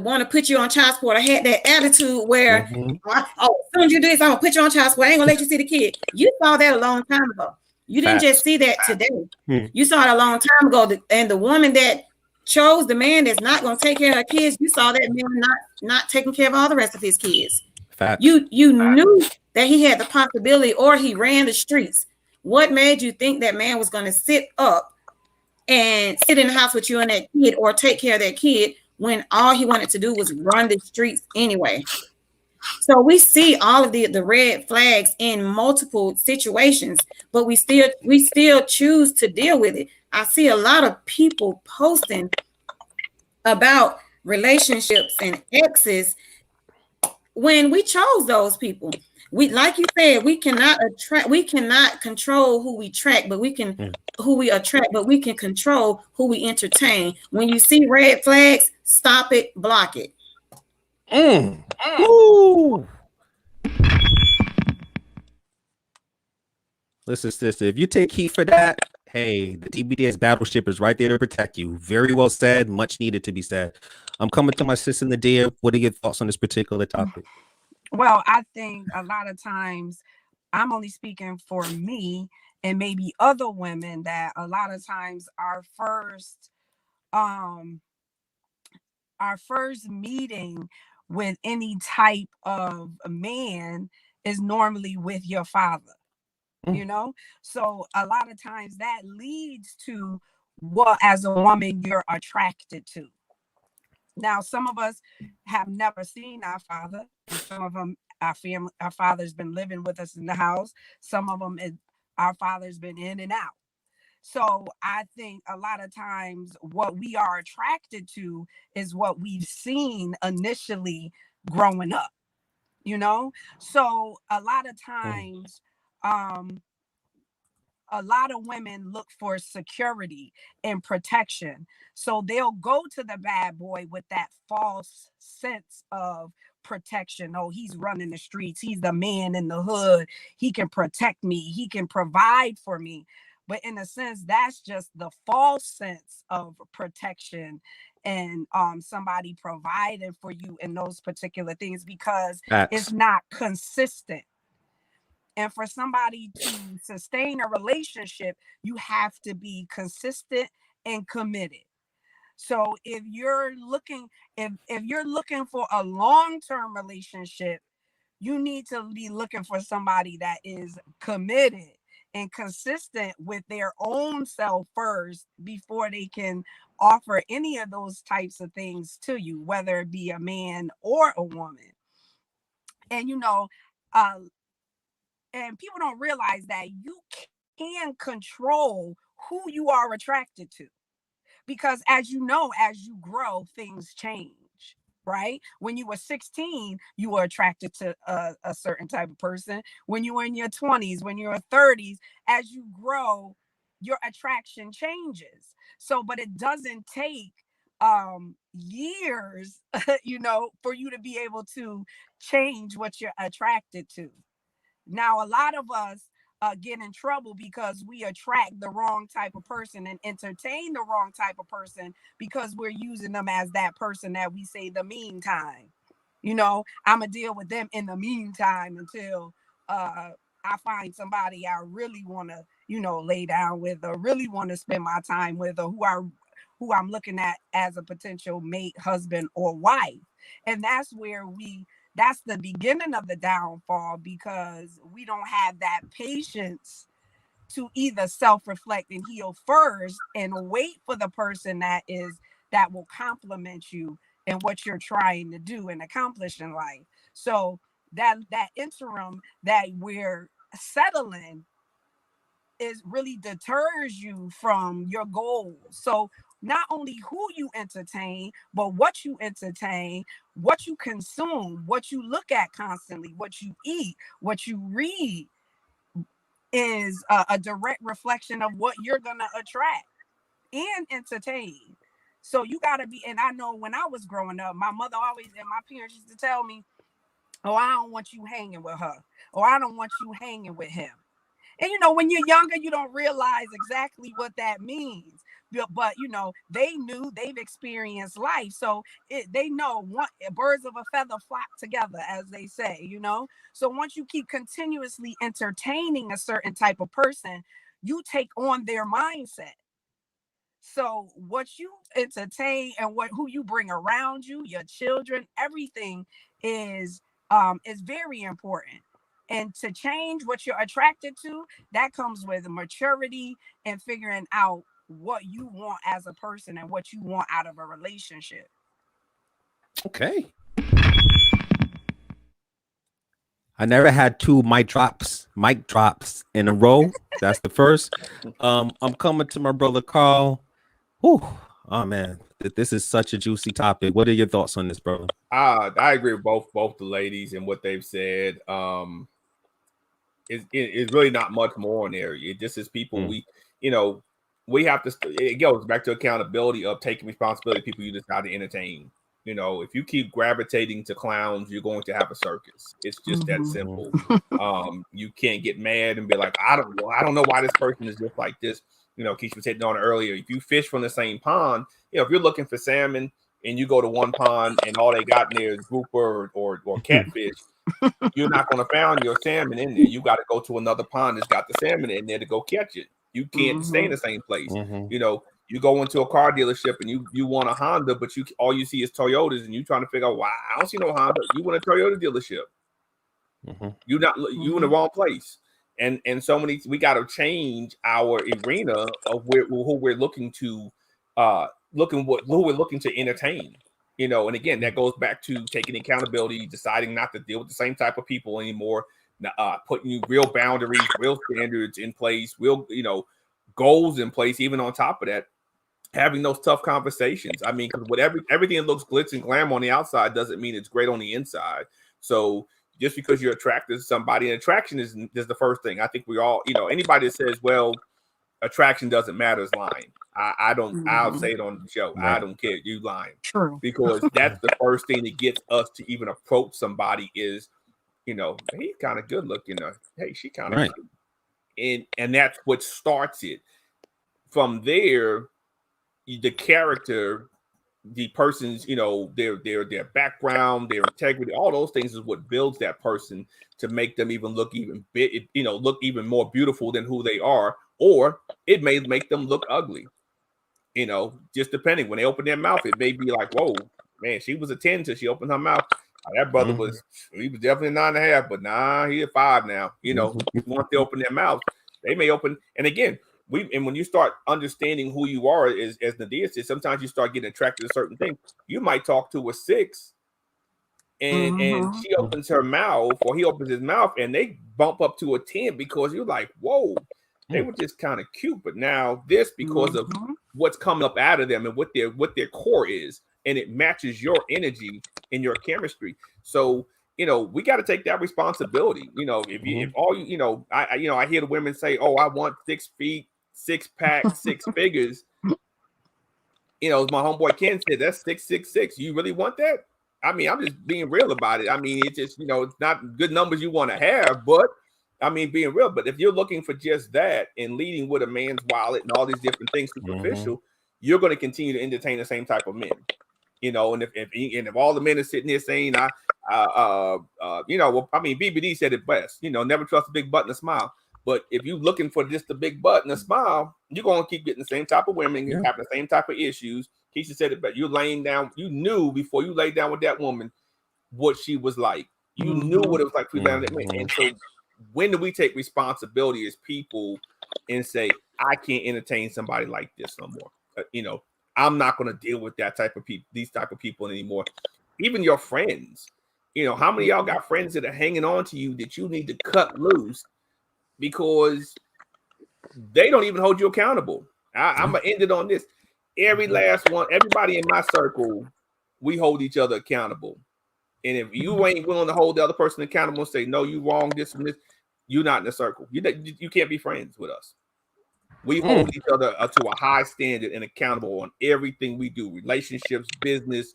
want to put you on child support. I had that attitude where, as soon as you do this, I'm gonna put you on child support. I ain't gonna let you see the kid. You saw that a long time ago. You didn't just see that today. You saw it a long time ago. And the woman that chose the man that's not gonna take care of her kids, you saw that man not taking care of all the rest of his kids. You knew that he had the possibility, or he ran the streets. What made you think that man was going to sit up and sit in the house with you and that kid, or take care of that kid, when all he wanted to do was run the streets anyway? So we see all of the red flags in multiple situations, but we still choose to deal with it. I see a lot of people posting about relationships and exes when we chose those people. We, like you said, we cannot control who we attract, but we can control who we entertain. When you see red flags, stop it, block it. Listen, sister, if you take heat for that, hey, the DBDS battleship is right there to protect you. Very well said, much needed to be said. I'm coming to my sister Nadiyah. What are your thoughts on this particular topic? Well, I think a lot of times, I'm only speaking for me and maybe other women, that a lot of times our first meeting with any type of a man is normally with your father, you know? So a lot of times that leads to what, as a woman, you're attracted to. Now, some of us have never seen our father. Some of them, our father's been living with us in the house. Some of them, our father's been in and out. So I think a lot of times what we are attracted to is what we've seen initially growing up, you know? So a lot of times, a lot of women look for security and protection. So they'll go to the bad boy with that false sense of protection. Oh, he's running the streets. He's the man in the hood. He can protect me. He can provide for me. But in a sense, that's just the false sense of protection and somebody providing for you in those particular things, because it's not consistent. And for somebody to sustain a relationship, you have to be consistent and committed. So if you're looking for a long-term relationship, you need to be looking for somebody that is committed and consistent with their own self first before they can offer any of those types of things to you, whether it be a man or a woman. And and people don't realize that you can control who you are attracted to, because as you grow, things change, right? When you were 16, you were attracted to a certain type of person. When you were in your 20s, when you're 30s, as you grow, your attraction changes. So, but it doesn't take years, for you to be able to change what you're attracted to. Now, a lot of us get in trouble because we attract the wrong type of person and entertain the wrong type of person because we're using them as that person that we say the meantime. I'm going to deal with them in the meantime until I find somebody I really want to, lay down with, or really want to spend my time with, or who I'm looking at as a potential mate, husband, or wife. And that's the beginning of the downfall, because we don't have that patience to either self-reflect and heal first and wait for the person that will complement you and what you're trying to do and accomplish in life. So that interim that we're settling really deters you from your goals. So not only who you entertain, but what you entertain, what you consume, what you look at constantly, what you eat, what you read is a direct reflection of what you're going to attract and entertain. So you got to be, and I know when I was growing up, my mother always, and my parents used to tell me, oh, I don't want you hanging with her, or I don't want you hanging with him. And, when you're younger, you don't realize exactly what that means. But they knew, they've experienced life. So they know birds of a feather flock together, as they say, So once you keep continuously entertaining a certain type of person, you take on their mindset. So what you entertain and who you bring around you, your children, everything is very important. And to change what you're attracted to, that comes with maturity and figuring out what you want as a person and what you want out of a relationship. Okay. I never had two mic drops in a row. That's the first. I'm coming to my brother Carl. Whew. Oh man, this is such a juicy topic. What are your thoughts on this, brother? I agree with both the ladies and what they've said. It's really not much more in there. It just is people we have to. It goes back to accountability of taking responsibility. People you decide to entertain. If you keep gravitating to clowns, you're going to have a circus. It's just that simple. You can't get mad and be like, I don't know why this person is just like this. Kesha was hitting on it earlier. If you fish from the same pond, if you're looking for salmon and you go to one pond and all they got in there is grouper or catfish, you're not going to find your salmon in there. You got to go to another pond that's got the salmon in there to go catch it. You can't stay in the same place. You go into a car dealership and you want a Honda, but all you see is Toyotas, and you trying to figure out why I don't see no Honda. You want a Toyota dealership. You in the wrong place. And so many, we got to change our arena of who we're looking to who we're looking to entertain. And again, that goes back to taking accountability, deciding not to deal with the same type of people anymore, putting real boundaries, real standards in place, real, goals in place. Even on top of that, having those tough conversations. I mean, because everything that looks glitz and glam on the outside doesn't mean it's great on the inside. So just because you're attracted to somebody, and attraction is the first thing. I think we all, anybody that says, well, attraction doesn't matter is lying. I don't, I'll say it on the show. Right. I don't care. You lying. True. Because that's the first thing that gets us to even approach somebody is, he's kind of good looking. Hey, she kind of right. And that's what starts it. From there, the character, the person's, their background, their integrity, all those things is what builds that person to make them even look look even more beautiful than who they are, or it may make them look ugly. Just depending. When they open their mouth, it may be like, whoa, man, she was a 10 till she opened her mouth. That brother was definitely 9.5, but nah, he's a 5 now. Once they open their mouth, they may open. And again, when you start understanding who you are, as Nadiyah said, sometimes you start getting attracted to certain things. You might talk to a 6, and she opens her mouth, or he opens his mouth, and they bump up to a 10 because you're like, whoa, they were just kind of cute. But now this, because of what's coming up out of them and what their core is, and it matches your energy and your chemistry. So, we got to take that responsibility. If all I hear the women say, "Oh, I want 6 feet, 6-pack, 6 figures." As my homeboy Ken said, that's 666. You really want that? I mean, I'm just being real about it. I mean, it's just it's not good numbers you want to have, but I mean, being real. But if you're looking for just that and leading with a man's wallet and all these different things superficial, you're going to continue to entertain the same type of men. And if all the men are sitting there saying, BBD said it best, never trust a big butt and a smile. But if you're looking for just a big butt and a smile, you're going to keep getting the same type of women, you're having the same type of issues. Kesha said it, but you're laying down, you knew before you laid down with that woman what she was like. You knew what it was like to be down with that man. And so when do we take responsibility as people and say, I can't entertain somebody like this no more? I'm not going to deal with that type of people, these type of people anymore. Even your friends, how many of y'all got friends that are hanging on to you that you need to cut loose because they don't even hold you accountable? I'm going to end it on this. Every last one, everybody in my circle, we hold each other accountable. And if you ain't willing to hold the other person accountable and say, no, you wrong, this and this, you're not in the circle. You can't be friends with us. We hold each other to a high standard and accountable on everything we do, relationships, business,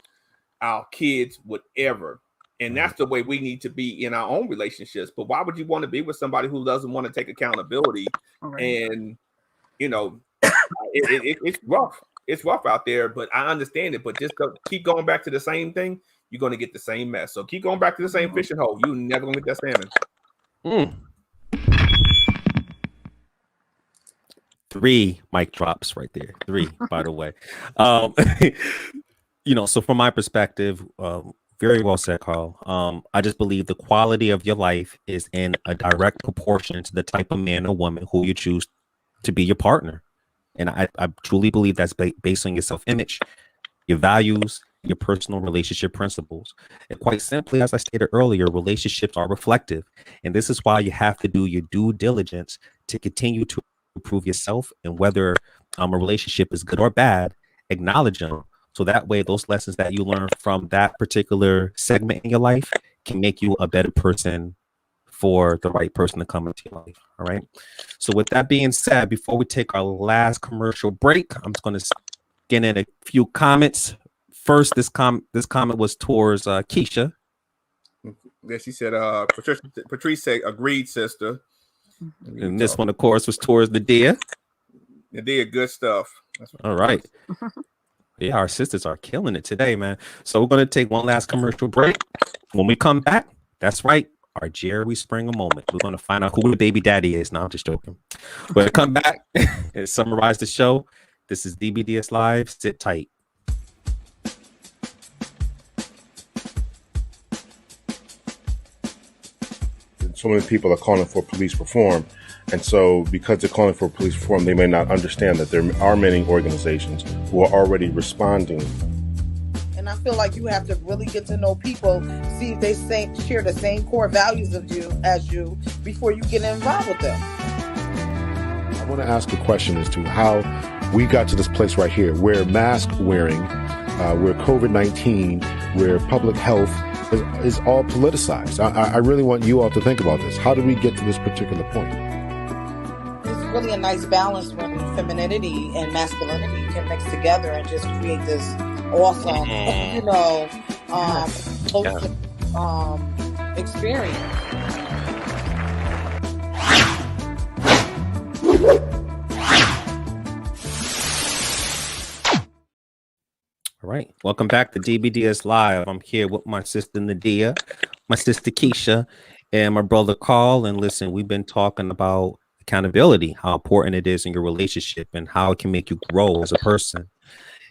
our kids, whatever. And that's the way we need to be in our own relationships. But why would you want to be with somebody who doesn't want to take accountability? Right. And, it's rough. It's rough out there, but I understand it. But just keep going back to the same thing, you're going to get the same mess. So keep going back to the same fishing hole. You're never going to get that salmon. 3 mic drops right there. 3, by the way. So from my perspective, very well said, Carl. I just believe the quality of your life is in a direct proportion to the type of man or woman who you choose to be your partner. And I truly believe that's based on your self-image, your values, your personal relationship principles. And quite simply, as I stated earlier, relationships are reflective. And this is why you have to do your due diligence to continue to improve yourself, and whether a relationship is good or bad, acknowledge them. So that way, those lessons that you learn from that particular segment in your life can make you a better person for the right person to come into your life. All right. So with that being said, before we take our last commercial break, I'm just going to get in a few comments. First, this comment was towards Kesha. Yeah, she said, Patrice said, agreed, sister. And this one, of course, was towards Nadiyah. Nadiyah, good stuff. All right. Yeah, our sisters are killing it today, man. So we're going to take one last commercial break. When we come back, that's right, our Jerry Springer moment. We're going to find out who the baby daddy is. No, I'm just joking. When we come back and summarize the show, this is DBDS Live. Sit tight. So many people are calling for police reform. And so because they're calling for police reform, they may not understand that there are many organizations who are already responding. And I feel like you have to really get to know people, see if they share the same core values as you before you get involved with them. I want to ask a question as to how we got to this place right here where mask wearing, where COVID-19, where public health is all politicized. I really want you all to think about this. How do we get to this particular point? It's really a nice balance when femininity and masculinity can mix together and just create this awesome, experience. All right. Welcome back to DBDS Live. I'm here with my sister Nadiyah, my sister Kesha, and my brother Carl. And listen, we've been talking about accountability, how important it is in your relationship and how it can make you grow as a person.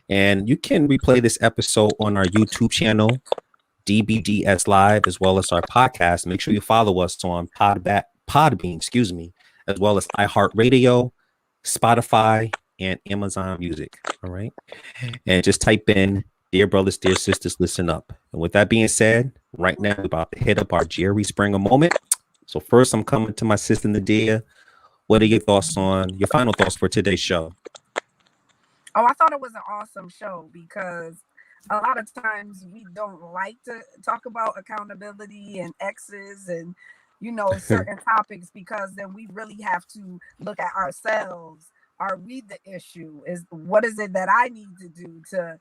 And you can replay this episode on our YouTube channel, DBDS Live, as well as our podcast. Make sure you follow us on Podbean, as well as iHeartRadio, Spotify, and Amazon Music. All right. And just type in "Dear Brothers, Dear Sisters, Listen Up." And with that being said, right now we're about to hit up our Jerry Springer moment. So first, I'm coming to my sister Nadiyah. What are your final thoughts for today's show? Oh, I thought it was an awesome show because a lot of times we don't like to talk about accountability and exes and, certain topics, because then we really have to look at ourselves. Are we the issue? What is it that I need to do to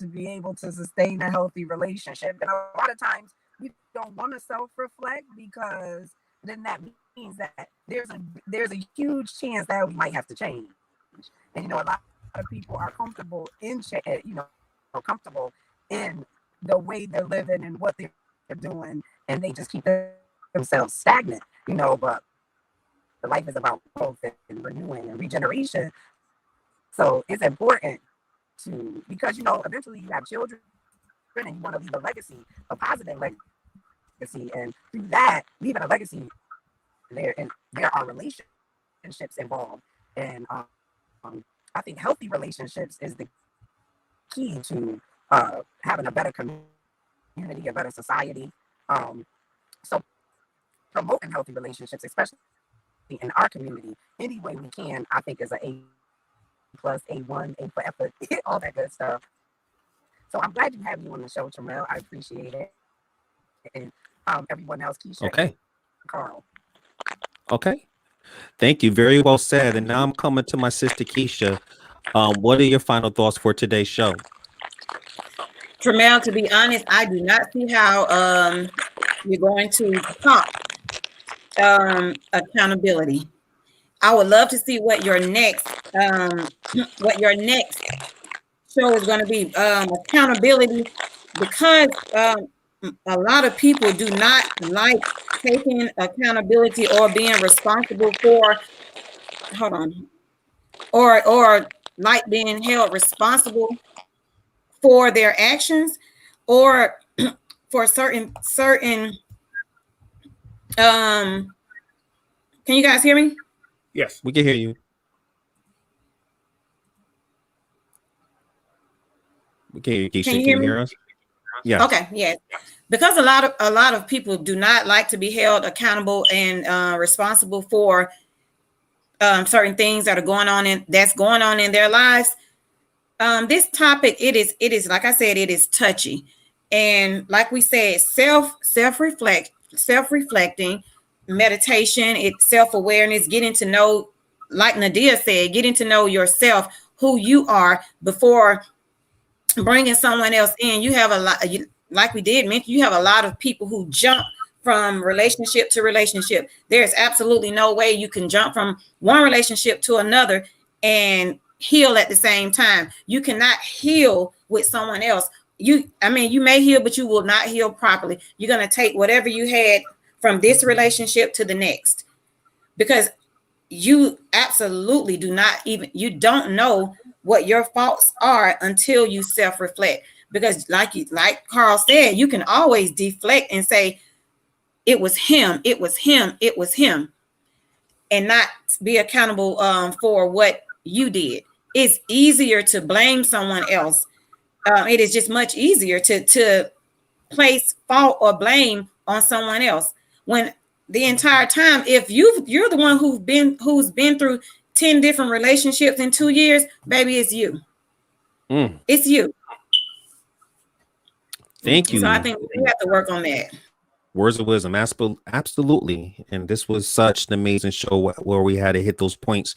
be able to sustain a healthy relationship? And a lot of times we don't want to self-reflect, because then that means that there's a huge chance that we might have to change. And a lot of people are comfortable in comfortable in the way they're living and what they're doing, and they just keep themselves stagnant. But the life is about growth and renewing and regeneration. So it's important because eventually you have children and you want to leave a legacy, a positive legacy, and through that, leaving a legacy, there are relationships involved. And I think healthy relationships is the key to having a better community, a better society. So promoting healthy relationships, especially in our community, any way we can, I think is an A+, A1, A for effort, all that good stuff. So I'm glad you have you on the show, Terrell. I appreciate it. And everyone else, Kesha. Okay. Carl. Okay. Thank you. Very well said. And now I'm coming to my sister Kesha. What are your final thoughts for today's show? Terrell, to be honest, I do not see how you're going to talk accountability. I would love to see what your next show is going to be, accountability, because a lot of people do not like taking accountability or being responsible for or like being held responsible for their actions or for certain can you guys hear me? Yes, we can hear you. We can hear you. Kesha, can you hear us? Yeah. Okay. Yes. Because a lot of people do not like to be held accountable and responsible for certain things that are going on in their lives. This topic, it is like I said, it is touchy, and like we said, self-reflecting, meditation, it's self-awareness, getting to know, like Nadiyah said, getting to know yourself, who you are before bringing someone else in. You have a lot, like we did mention, you have a lot of people who jump from relationship to relationship. There's absolutely no way you can jump from one relationship to another and heal at the same time. You cannot heal with someone else. You may heal, but you will not heal properly. You're going to take whatever you had from this relationship to the next, because you absolutely you don't know what your faults are until you self-reflect. Because like Carl said, you can always deflect and say, it was him, and not be accountable for what you did. It's easier to blame someone else. It is just much easier to place fault or blame on someone else, when the entire time, if you're the one who's been through 10 different relationships in 2 years, baby, it's you. It's you. Thank you. So I think we have to work on that. Words of wisdom, absolutely. And this was such an amazing show where we had to hit those points.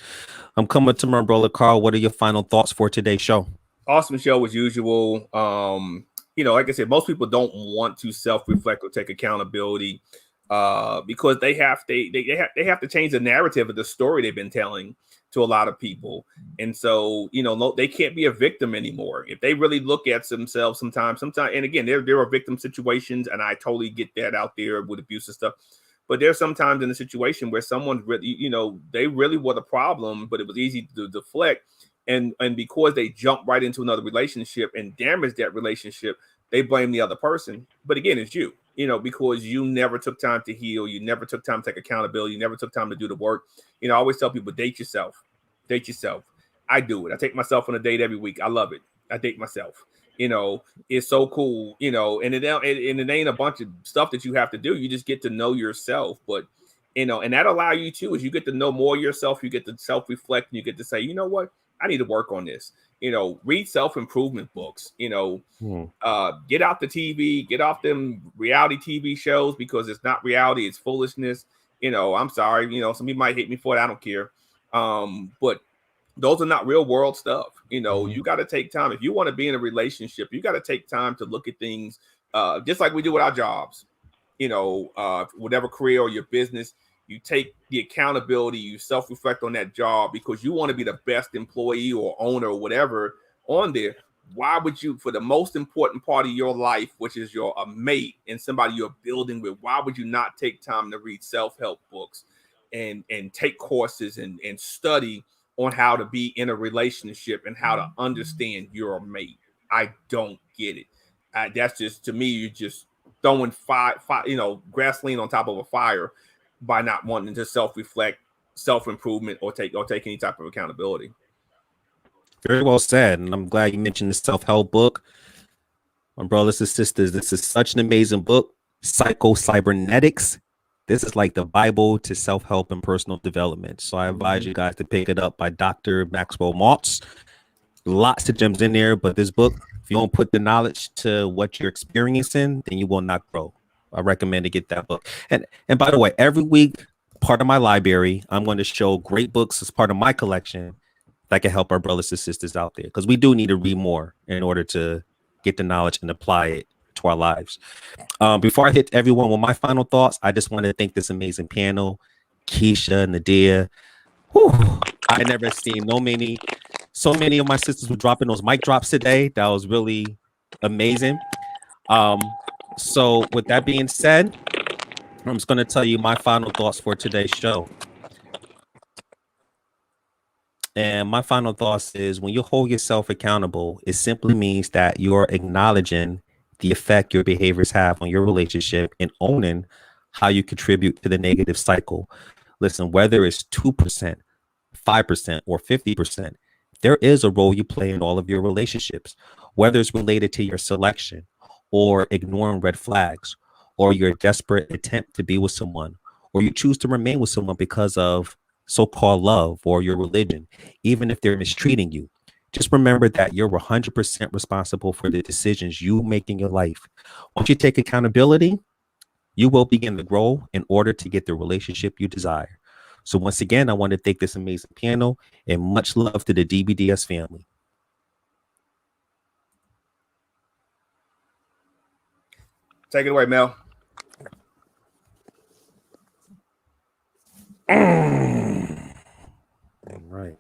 I'm coming to my brother Carl. What are your final thoughts for today's show? Awesome show as usual. Like I said, most people don't want to self-reflect or take accountability because they have to change the narrative of the story they've been telling to a lot of people. And so, they can't be a victim anymore. If they really look at themselves sometimes, and again, there are victim situations, and I totally get that out there with abuse and stuff. But there's sometimes in a situation where someone's really, they really were the problem, but it was easy to deflect. And because they jump right into another relationship and damage that relationship, they blame the other person. But again, it's you, because you never took time to heal. You never took time to take accountability. You never took time to do the work. I always tell people, date yourself. Date yourself. I do it. I take myself on a date every week. I love it. I date myself. It's so cool, and it ain't a bunch of stuff that you have to do. You just get to know yourself. But, and that allow you to, as you get to know more yourself, you get to self-reflect and you get to say, you know what? I need to work on this. Read self-improvement books, get out the TV, get off them reality TV shows because it's not reality, it's foolishness. I'm sorry, some people might hate me for it. I don't care. But those are not real world stuff. You got to take time. If you want to be in a relationship, you got to take time to look at things just like we do with our jobs, whatever career or your business. You take the accountability, you self-reflect on that job because you want to be the best employee or owner or whatever on there. Why would you, for the most important part of your life, which is your mate and somebody you're building with, why would you not take time to read self-help books and take courses and study on how to be in a relationship and how to understand your mate? I don't get it. That's just, to me, you're just throwing gasoline on top of a fire by not wanting to self-reflect, self-improvement, or take any type of accountability. Very well said. And I'm glad you mentioned the self-help book. My brothers and sisters, this is such an amazing book. Psycho-Cybernetics. This is like the Bible to self-help and personal development. So I advise you guys to pick it up by Dr. Maxwell Maltz. Lots of gems in there, but this book, if you don't put the knowledge to what you're experiencing, then you will not grow. I recommend to get that book. And by the way, every week, part of my library, I'm going to show great books as part of my collection that can help our brothers and sisters out there, because we do need to read more in order to get the knowledge and apply it to our lives. Before I hit everyone with my final thoughts, I just want to thank this amazing panel, Kesha, Nadiyah. I never seen so many of my sisters were dropping those mic drops today. That was really amazing. So with that being said, I'm just going to tell you my final thoughts for today's show. And my final thoughts is, when you hold yourself accountable, it simply means that you're acknowledging the effect your behaviors have on your relationship and owning how you contribute to the negative cycle. Listen, whether it's 2%, 5%, or 50%, there is a role you play in all of your relationships, whether it's related to your selection or ignoring red flags, or your desperate attempt to be with someone, or you choose to remain with someone because of so-called love or your religion, even if they're mistreating you. Just remember that you're 100% responsible for the decisions you make in your life. Once you take accountability, you will begin to grow in order to get the relationship you desire. So once again, I want to thank this amazing panel, and much love to the DBDS family. Take it away, Mel. All right.